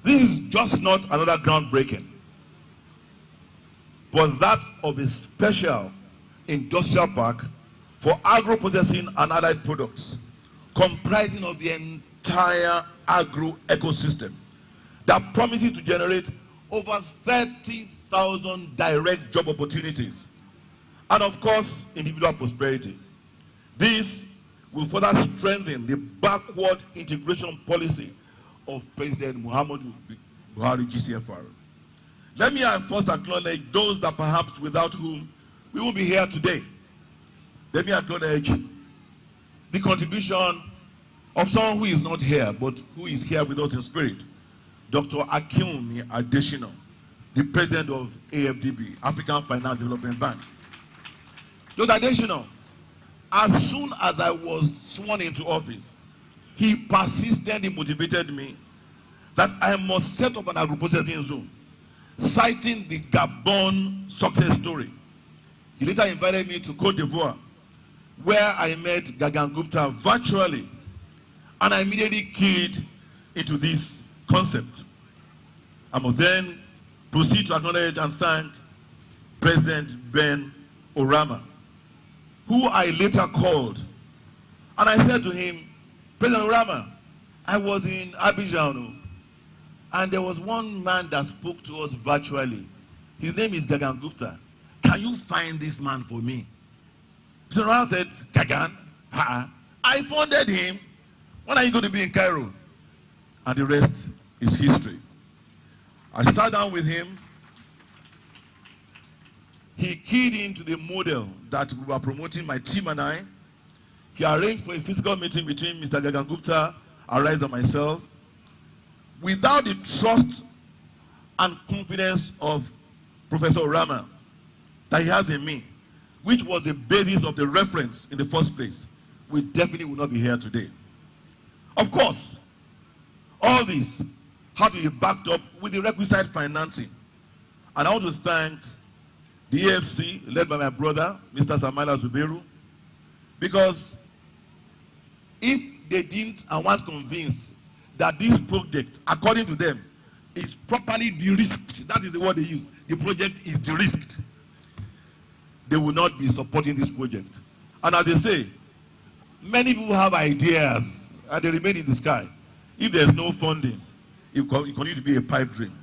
This is just not another groundbreaking, but that of a special industrial park for agro-processing and allied products, comprising of the entire agro ecosystem that promises to generate over 30,000 direct job opportunities and, of course, individual prosperity. This will further strengthen the backward integration policy of President Muhammadu Buhari GCFR. Let me first acknowledge those that perhaps without whom we will be here today. Let me acknowledge the contribution of someone who is not here, but who is here with us in spirit, Dr. Akinwumi Adesina, the president of AFDB, African Finance Development Bank. Dr. Adesina, as soon as I was sworn into office, he persistently motivated me that I must set up an agro-processing zone, citing the Gabon success story. He later invited me to Côte d'Ivoire, where I met Gagan Gupta virtually, and I immediately keyed into this concept. I must then proceed to acknowledge and thank President Ben Orama, who I later called, and I said to him, President Orama, I was in Abidjan, and there was one man that spoke to us virtually. His name is Gagan Gupta. Can you find this man for me? President Orama said, Gagan? I funded him. When are you going to be in Cairo? And the rest is history. I sat down with him. He keyed into the model that we were promoting, my team and I. He arranged for a physical meeting between Mr. Gagan Gupta, Arise, and myself. Without the trust and confidence of Professor Orama that he has in me, which was the basis of the reference in the first place, we definitely would not be here today. Of course, all this had to be backed up with the requisite financing. And I want to thank the AFC, led by my brother, Mr. Samaila Zubairu, because if they didn't and weren't convinced that this project, according to them, is properly de-risked, that is the word they use, the project is de-risked, they will not be supporting this project. And as they say, many people have ideas and they remain in the sky. If there's no funding, it continues to be a pipe dream.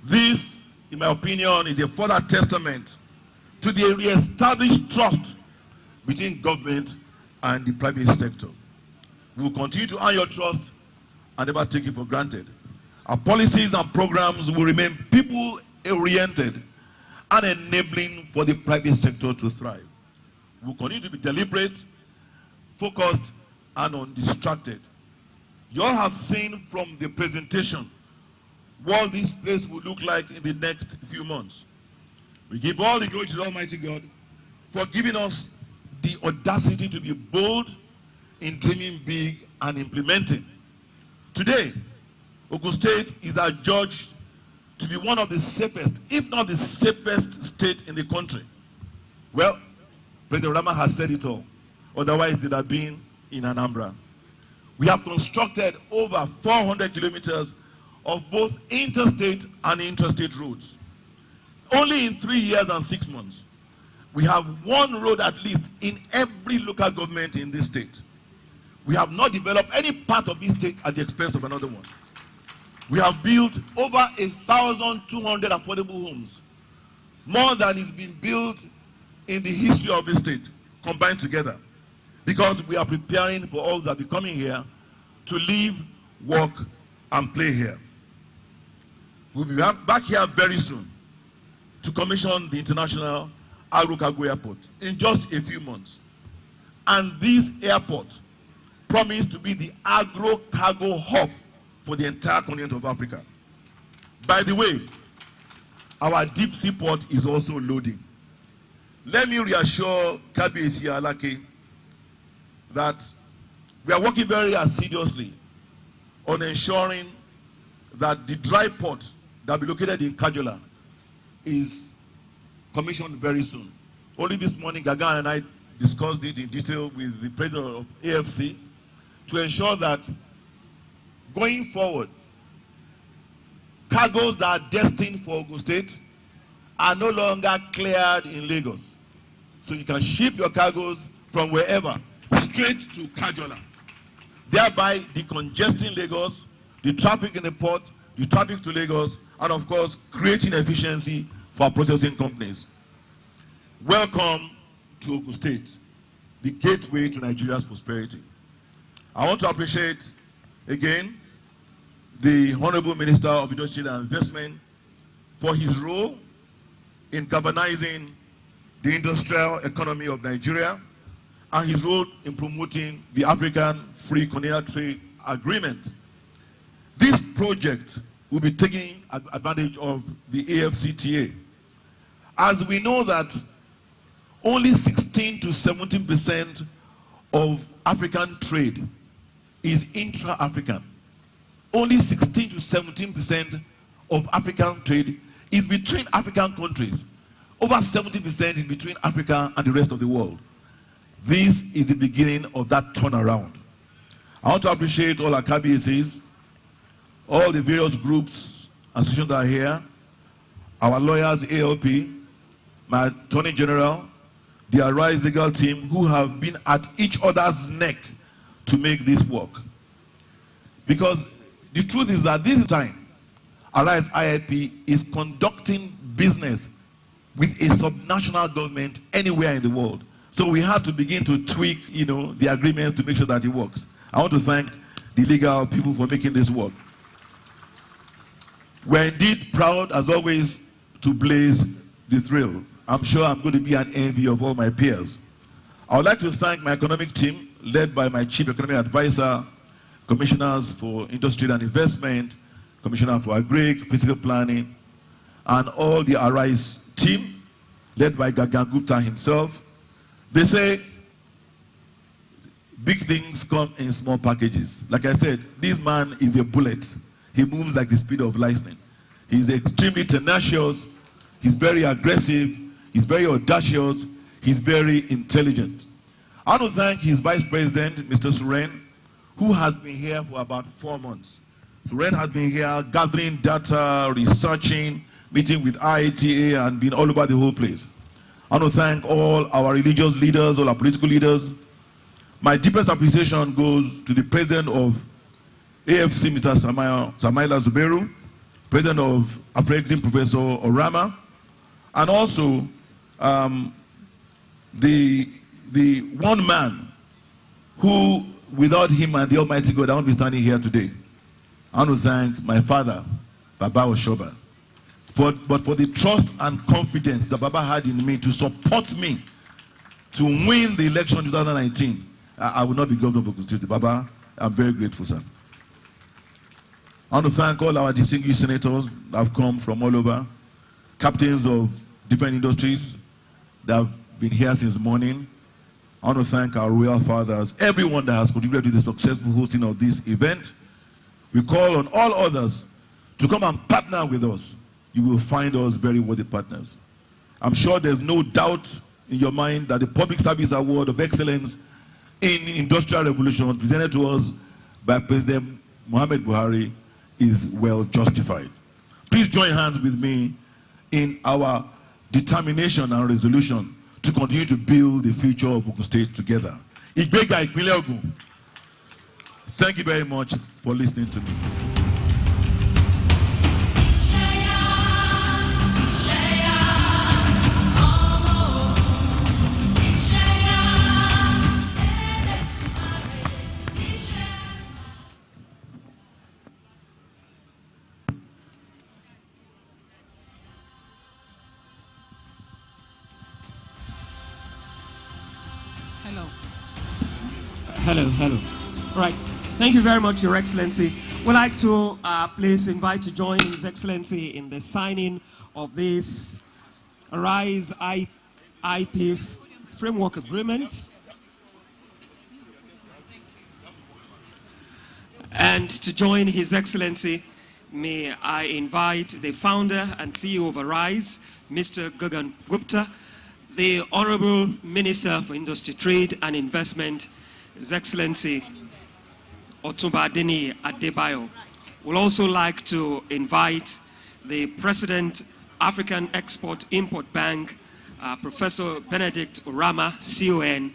This, in my opinion, is a further testament to the re-established trust between government and the private sector. We will continue to earn your trust and never take it for granted. Our policies and programs will remain people-oriented and enabling for the private sector to thrive. We will continue to be deliberate, focused, and undistracted. You all have seen from the presentation what this place will look like in the next few months. We give all the glory to the Almighty God for giving us the audacity to be bold in dreaming big and implementing. Today, Ogun State is adjudged to be one of the safest, if not the safest state in the country. Well, President Rama has said it all. Otherwise, they'd have been in Anambra. We have constructed over 400 kilometers of both interstate and intrastate roads. Only in 3 years and 6 months, we have one road at least in every local government in this state. We have not developed any part of this state at the expense of another one. We have built over 1,200 affordable homes, more than is being built in the history of this state, combined together, because we are preparing for all that will be coming here to live, work, and play here. We'll be back here very soon to commission the International Agro-Cargo Airport in just a few months. And this airport promised to be the agro-cargo hub for the entire continent of Africa. By the way, our deep sea port is also loading. Let me reassure Kabiyesi Alake that we are working very assiduously on ensuring that the dry port that will be located in Kajola is commissioned very soon. Only this morning, Gaga and I discussed it in detail with the president of AFC to ensure that going forward, cargoes that are destined for Ogun State are no longer cleared in Lagos. So you can ship your cargoes from wherever straight to Kajola, thereby decongesting Lagos, the traffic in the port, the traffic to Lagos, and of course, creating efficiency for our processing companies. Welcome to Ogun State, the gateway to Nigeria's prosperity. I want to appreciate again the Honorable Minister of Industry and Investment for his role in galvanizing the industrial economy of Nigeria and his role in promoting the African Free Colonial Trade Agreement. This project will be taking advantage of the AFCTA. As we know that only 16 to 17% of African trade is intra-African. Only 16 to 17% of African trade is between African countries. Over 70% is between Africa and the rest of the world. This is the beginning of that turnaround. I want to appreciate all our KBACs, all the various groups, associations that are here, our lawyers, ALP, my Attorney General, the Arise legal team who have been at each other's neck to make this work. Because the truth is that this time, Arise IIP is conducting business with a subnational government anywhere in the world. So we had to begin to tweak, the agreements to make sure that it works. I want to thank the legal people for making this work. We're indeed proud, as always, to blaze the thrill. I'm sure I'm going to be an envy of all my peers. I would like to thank my economic team, led by my Chief Economic Advisor, Commissioners for Industry and Investment, Commissioner for Agri, Physical Planning, and all the Arise team, led by Gagan Gupta himself. They say, big things come in small packages. Like I said, this man is a bullet. He moves like the speed of lightning. He's extremely tenacious. He's very aggressive. He's very audacious. He's very intelligent. I want to thank his Vice President, Mr. Suren, who has been here for about 4 months. Suren has been here gathering data, researching, meeting with IATA, and being all over the whole place. I want to thank all our religious leaders, all our political leaders. My deepest appreciation goes to the President of AFC, Mr. Samaila Zuberu, President of Afrexim, Professor Orama, and also the one man who, without him and the Almighty God, I won't be standing here today. I want to thank my father, Baba Oshoba, but for the trust and confidence that Baba had in me to support me to win the election in 2019. I will not be governor of Ogun State. Baba, I'm very grateful, sir. I want to thank all our distinguished senators that have come from all over, captains of different industries that have been here since morning. I want to thank our royal fathers, everyone that has contributed to the successful hosting of this event. We call on all others to come and partner with us. You will find us very worthy partners. I'm sure there's no doubt in your mind that the Public Service Award of Excellence in Industrial Revolution presented to us by President Muhammad Buhari is well justified. Please join hands with me in our determination and resolution to continue to build the future of Ogun State together. Ìgbéga ìpínlẹ̀ Ogun. Thank you very much for listening to me. Hello. Right. Thank you very much, Your Excellency. We'd like to please invite to join His Excellency in the signing of this Arise IP Framework Agreement. And to join His Excellency, may I invite the founder and CEO of Arise, Mr. Gagan Gupta, the Honorable Minister for Industry, Trade and Investment, His Excellency Otumba Adeni Adebayo. We'd also like to invite the President, African Export-Import Bank, Professor Benedict Orama, CON,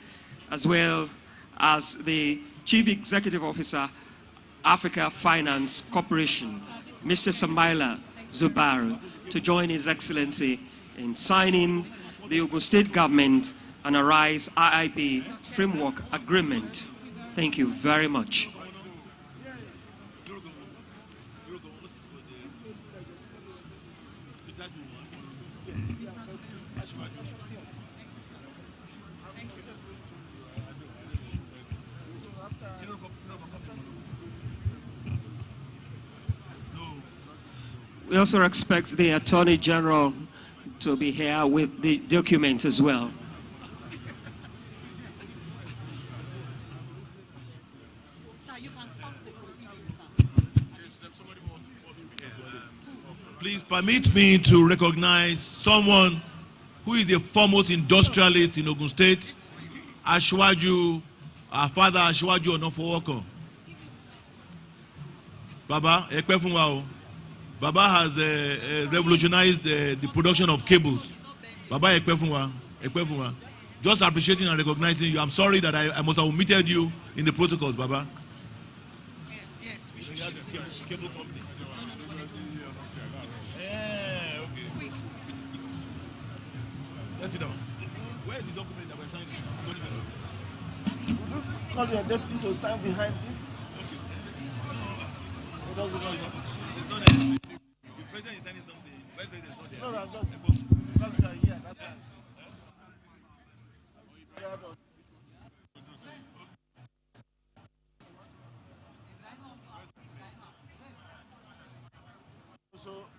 as well as the Chief Executive Officer, Africa Finance Corporation, Mr. Samaila Zubaru, to join His Excellency in signing the Ogun State Government and Arise IIP Framework Agreement. Thank you very much. We also expect the Attorney General to be here with the document as well. Please permit me to recognize someone who is a foremost industrialist in Ogun State, Ashwaju, our father Ashwaju Onofowoko. Baba, Baba has revolutionized the production of cables. Baba, just appreciating and recognizing you. I'm sorry that I must have omitted you in the protocols, Baba. Yes, we should shift. Cable company. Okay. Let's sit down. Where is the document that we're signing? Would you call your deputy to stand behind you? Okay. The president is signing something. Why the president is not there? No, just because we are here. That's why.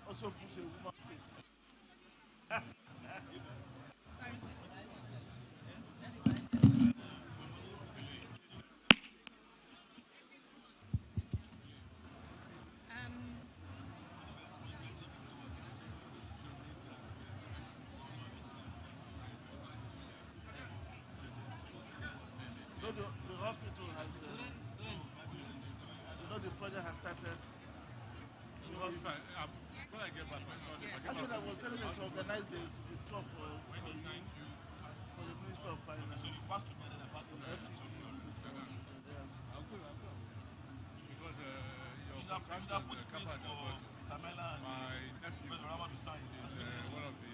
Also push a woman's face. The hospital has, the project has started. Actually, I was telling them to organize a tour for the Minister of Finance, for FCT. My nephew is one of the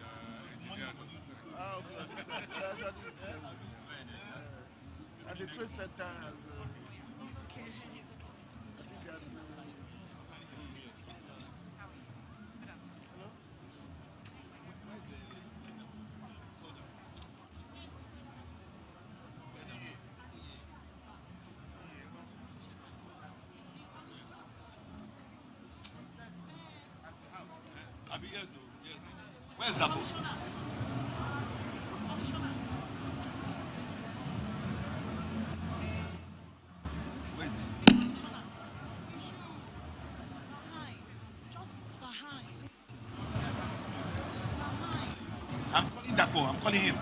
engineers. And the trade center has, I think they are Where's Dapo? Where is he? I'm calling Dapo. I'm calling him.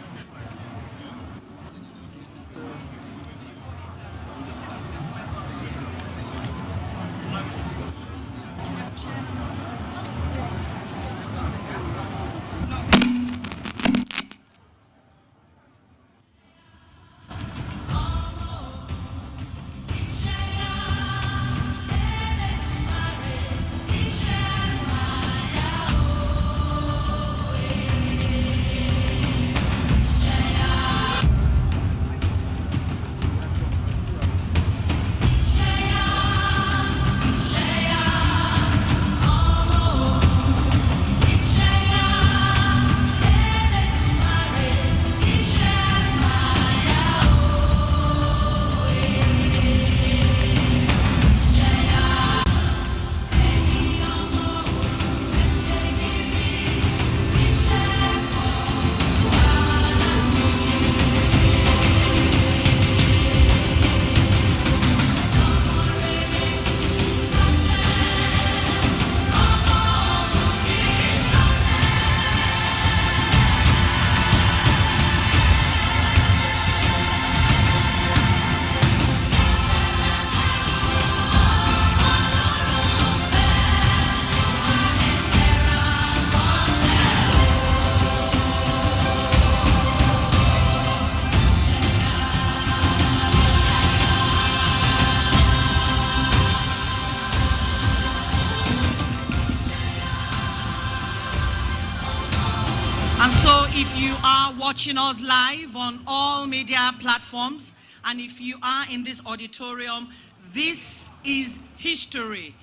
And so if you are watching us live on all media platforms, and if you are in this auditorium, this is history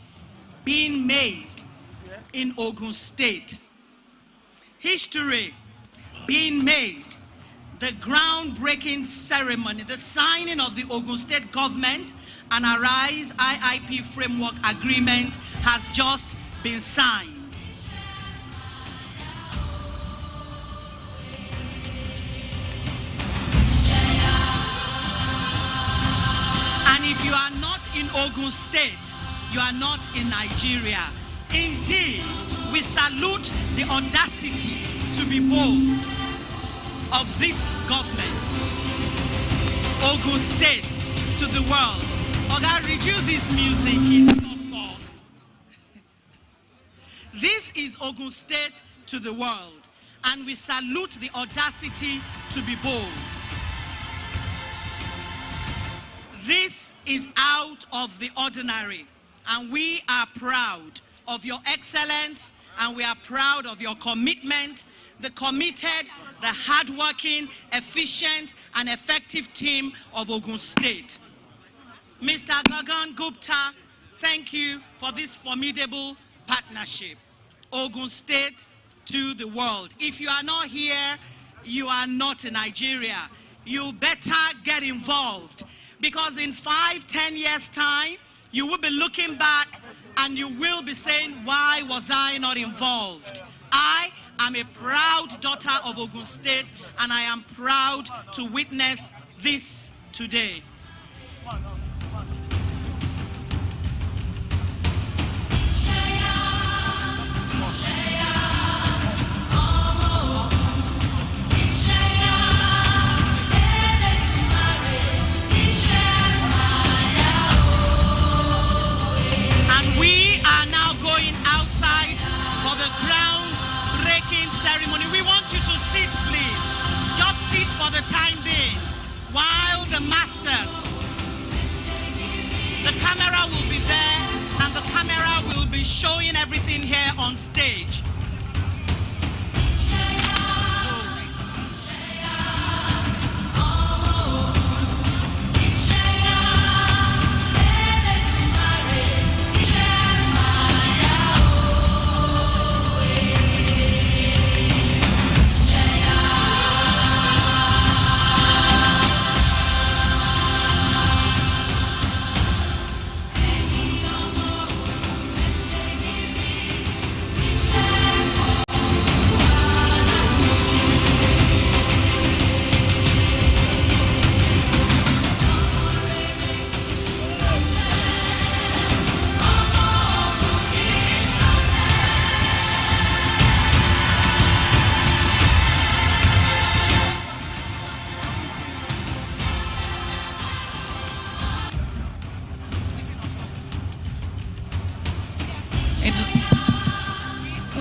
being made in Ogun State. History being made. The groundbreaking ceremony, the signing of the Ogun State government and Arise IIP Framework Agreement has just been signed. And if you are not in Ogun State, you are not in Nigeria. Indeed, we salute the audacity to be bold of this government. Ogun State to the world. Oga, reduce this music. It does stop. This is Ogun State to the world, and we salute the audacity to be bold. This is out of the ordinary, and we are proud of your excellence, and we are proud of your commitment, the committed, the hardworking, efficient, and effective team of Ogun State. Mr. Gagan Gupta, thank you for this formidable partnership. Ogun State to the world. If you are not here, you are not in Nigeria. You better get involved, because in 5-10 years' time, you will be looking back and you will be saying, why was I not involved? I am a proud daughter of Ogun State, and I am proud to witness this today. showing everything here on stage.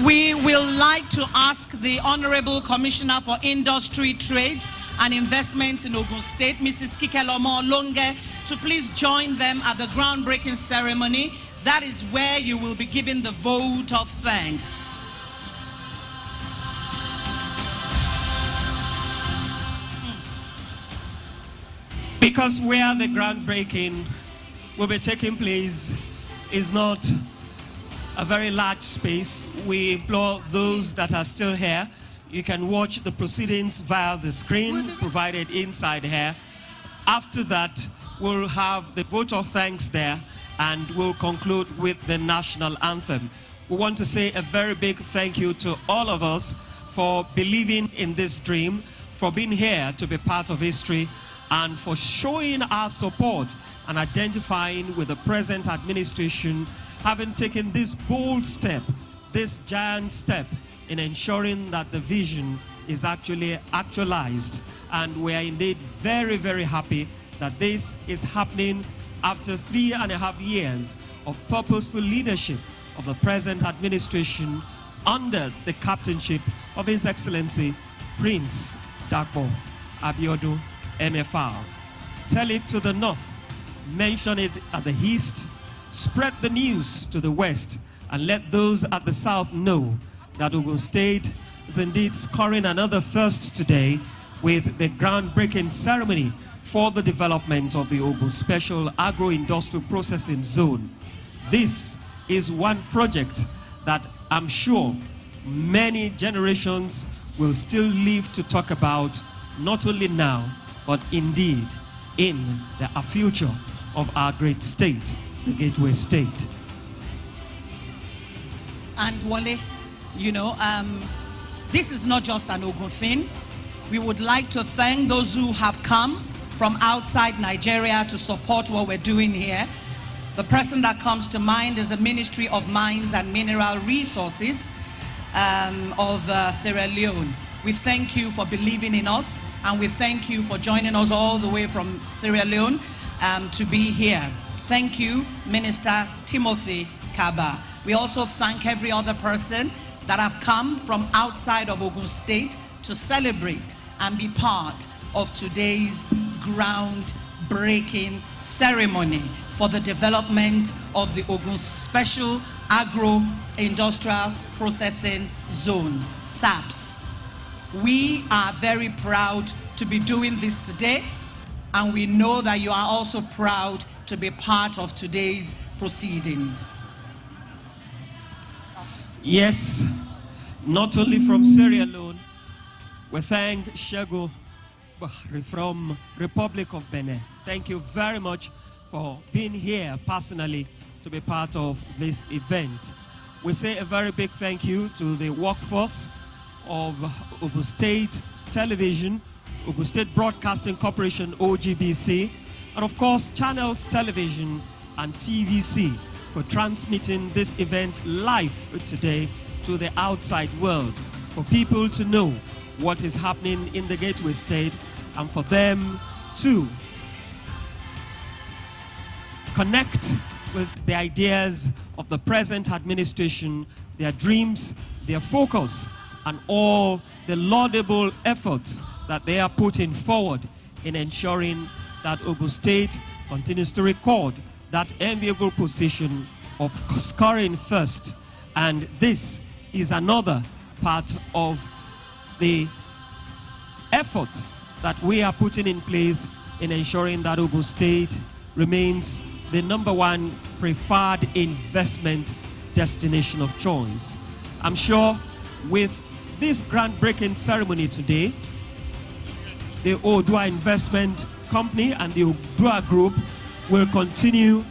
We will like to ask the Honorable Commissioner for Industry, Trade and Investment in Ogun State, Mrs. Kikelomo Longe, to please join them at the groundbreaking ceremony. That is where you will be giving the vote of thanks. Because where the groundbreaking will be taking place is not a very large space, we implore those that are still here, you can watch the proceedings via the screen provided inside here. After that, we'll have the vote of thanks there, and we'll conclude with the national anthem. We want to say a very big thank you to all of us for believing in this dream, for being here to be part of history, and for showing our support and identifying with the present administration, having taken this bold step, this giant step in ensuring that the vision is actually actualized. And we are indeed very, very happy that this is happening after 3.5 years of purposeful leadership of the present administration under the captainship of His Excellency Prince Dapo Abiodun, MFR. Tell it to the north, mention it at the east, spread the news to the west, and let those at the south know that Ogun State is indeed scoring another first today with the groundbreaking ceremony for the development of the Ogun Special Agro-Industrial Processing Zone. This is one project that I'm sure many generations will still live to talk about, not only now, but indeed in the future of our great state, the Gateway State. And Wale, you know, this is not just an Ogun thing. We would like to thank those who have come from outside Nigeria to support what we're doing here. The person that comes to mind is the Ministry of Mines and Mineral Resources of Sierra Leone. We thank you for believing in us, and we thank you for joining us all the way from Sierra Leone to be here. Thank you, Minister Timothy Kaba. We also thank every other person that have come from outside of Ogun State to celebrate and be part of today's groundbreaking ceremony for the development of the Ogun Special Agro-Industrial Processing Zone, SAPS. We are very proud to be doing this today, and we know that you are also proud to be part of today's proceedings. Yes, not only from Sierra Leone, we thank Shego from Republic of Benin. Thank you very much for being here personally to be part of this event. We say a very big thank you to the workforce of Ogun State Television, Ogun State Broadcasting Corporation, OGBC, and of course Channels Television and TVC for transmitting this event live today to the outside world, for people to know what is happening in the Gateway State, and for them to connect with the ideas of the present administration, their dreams, their focus, and all the laudable efforts that they are putting forward in ensuring that Ogun State continues to record that enviable position of scoring first. And this is another part of the effort that we are putting in place in ensuring that Ogun State remains the #1 preferred investment destination of choice. I'm sure with this groundbreaking ceremony today, the Odua Investment Company and the Odua Group will continue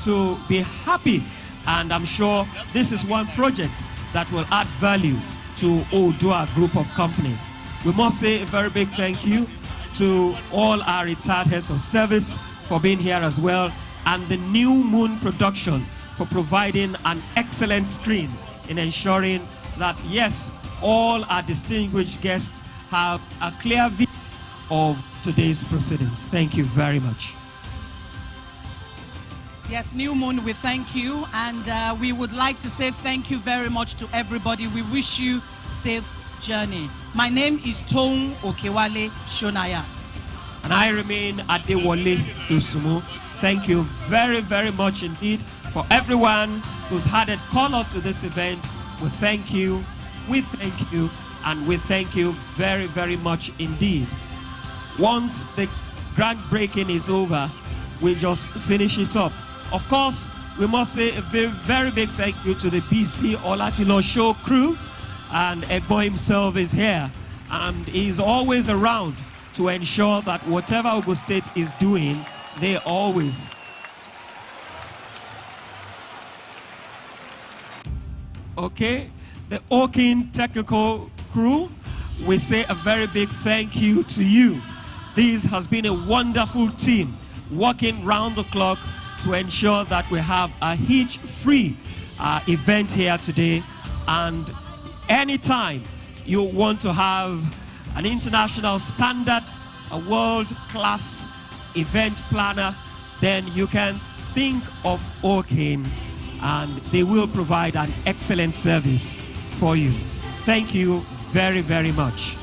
to be happy, and I'm sure this is one project that will add value to Odua Group of companies. We must say a very big thank you to all our retired heads of service for being here as well, and the New Moon Production for providing an excellent screen in ensuring that, yes, all our distinguished guests have a clear view of today's proceedings. Thank you very much. Yes, New Moon, we thank you, and we would like to say thank you very much to everybody. We wish you safe journey. My name is Tong Okewale Shonaya. And I remain Adewale Dosumu. Thank you very, very much indeed for everyone who's added color to this event. We thank you, and we thank you very, very much indeed. Once the groundbreaking is over, we just finish it up. Of course, we must say a very, very big thank you to the BC Olatilo Show crew, and Egbo himself is here, and he's always around to ensure that whatever Ogun State is doing, they always. Okay, the Ogun technical crew, we say a very big thank you to you. This has been a wonderful team working round the clock to ensure that we have a hitch-free event here today. And anytime you want to have an international standard, a world-class event planner, then you can think of Ogun, and they will provide an excellent service for you. Thank you very, very much.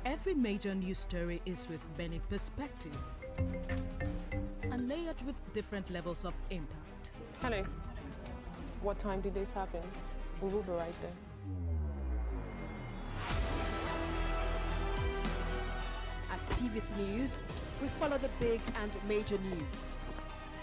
Every major news story is with many perspectives and layered with different levels of impact. Hello. What time did this happen? We will be right there. At TVC News, we follow the big and major news.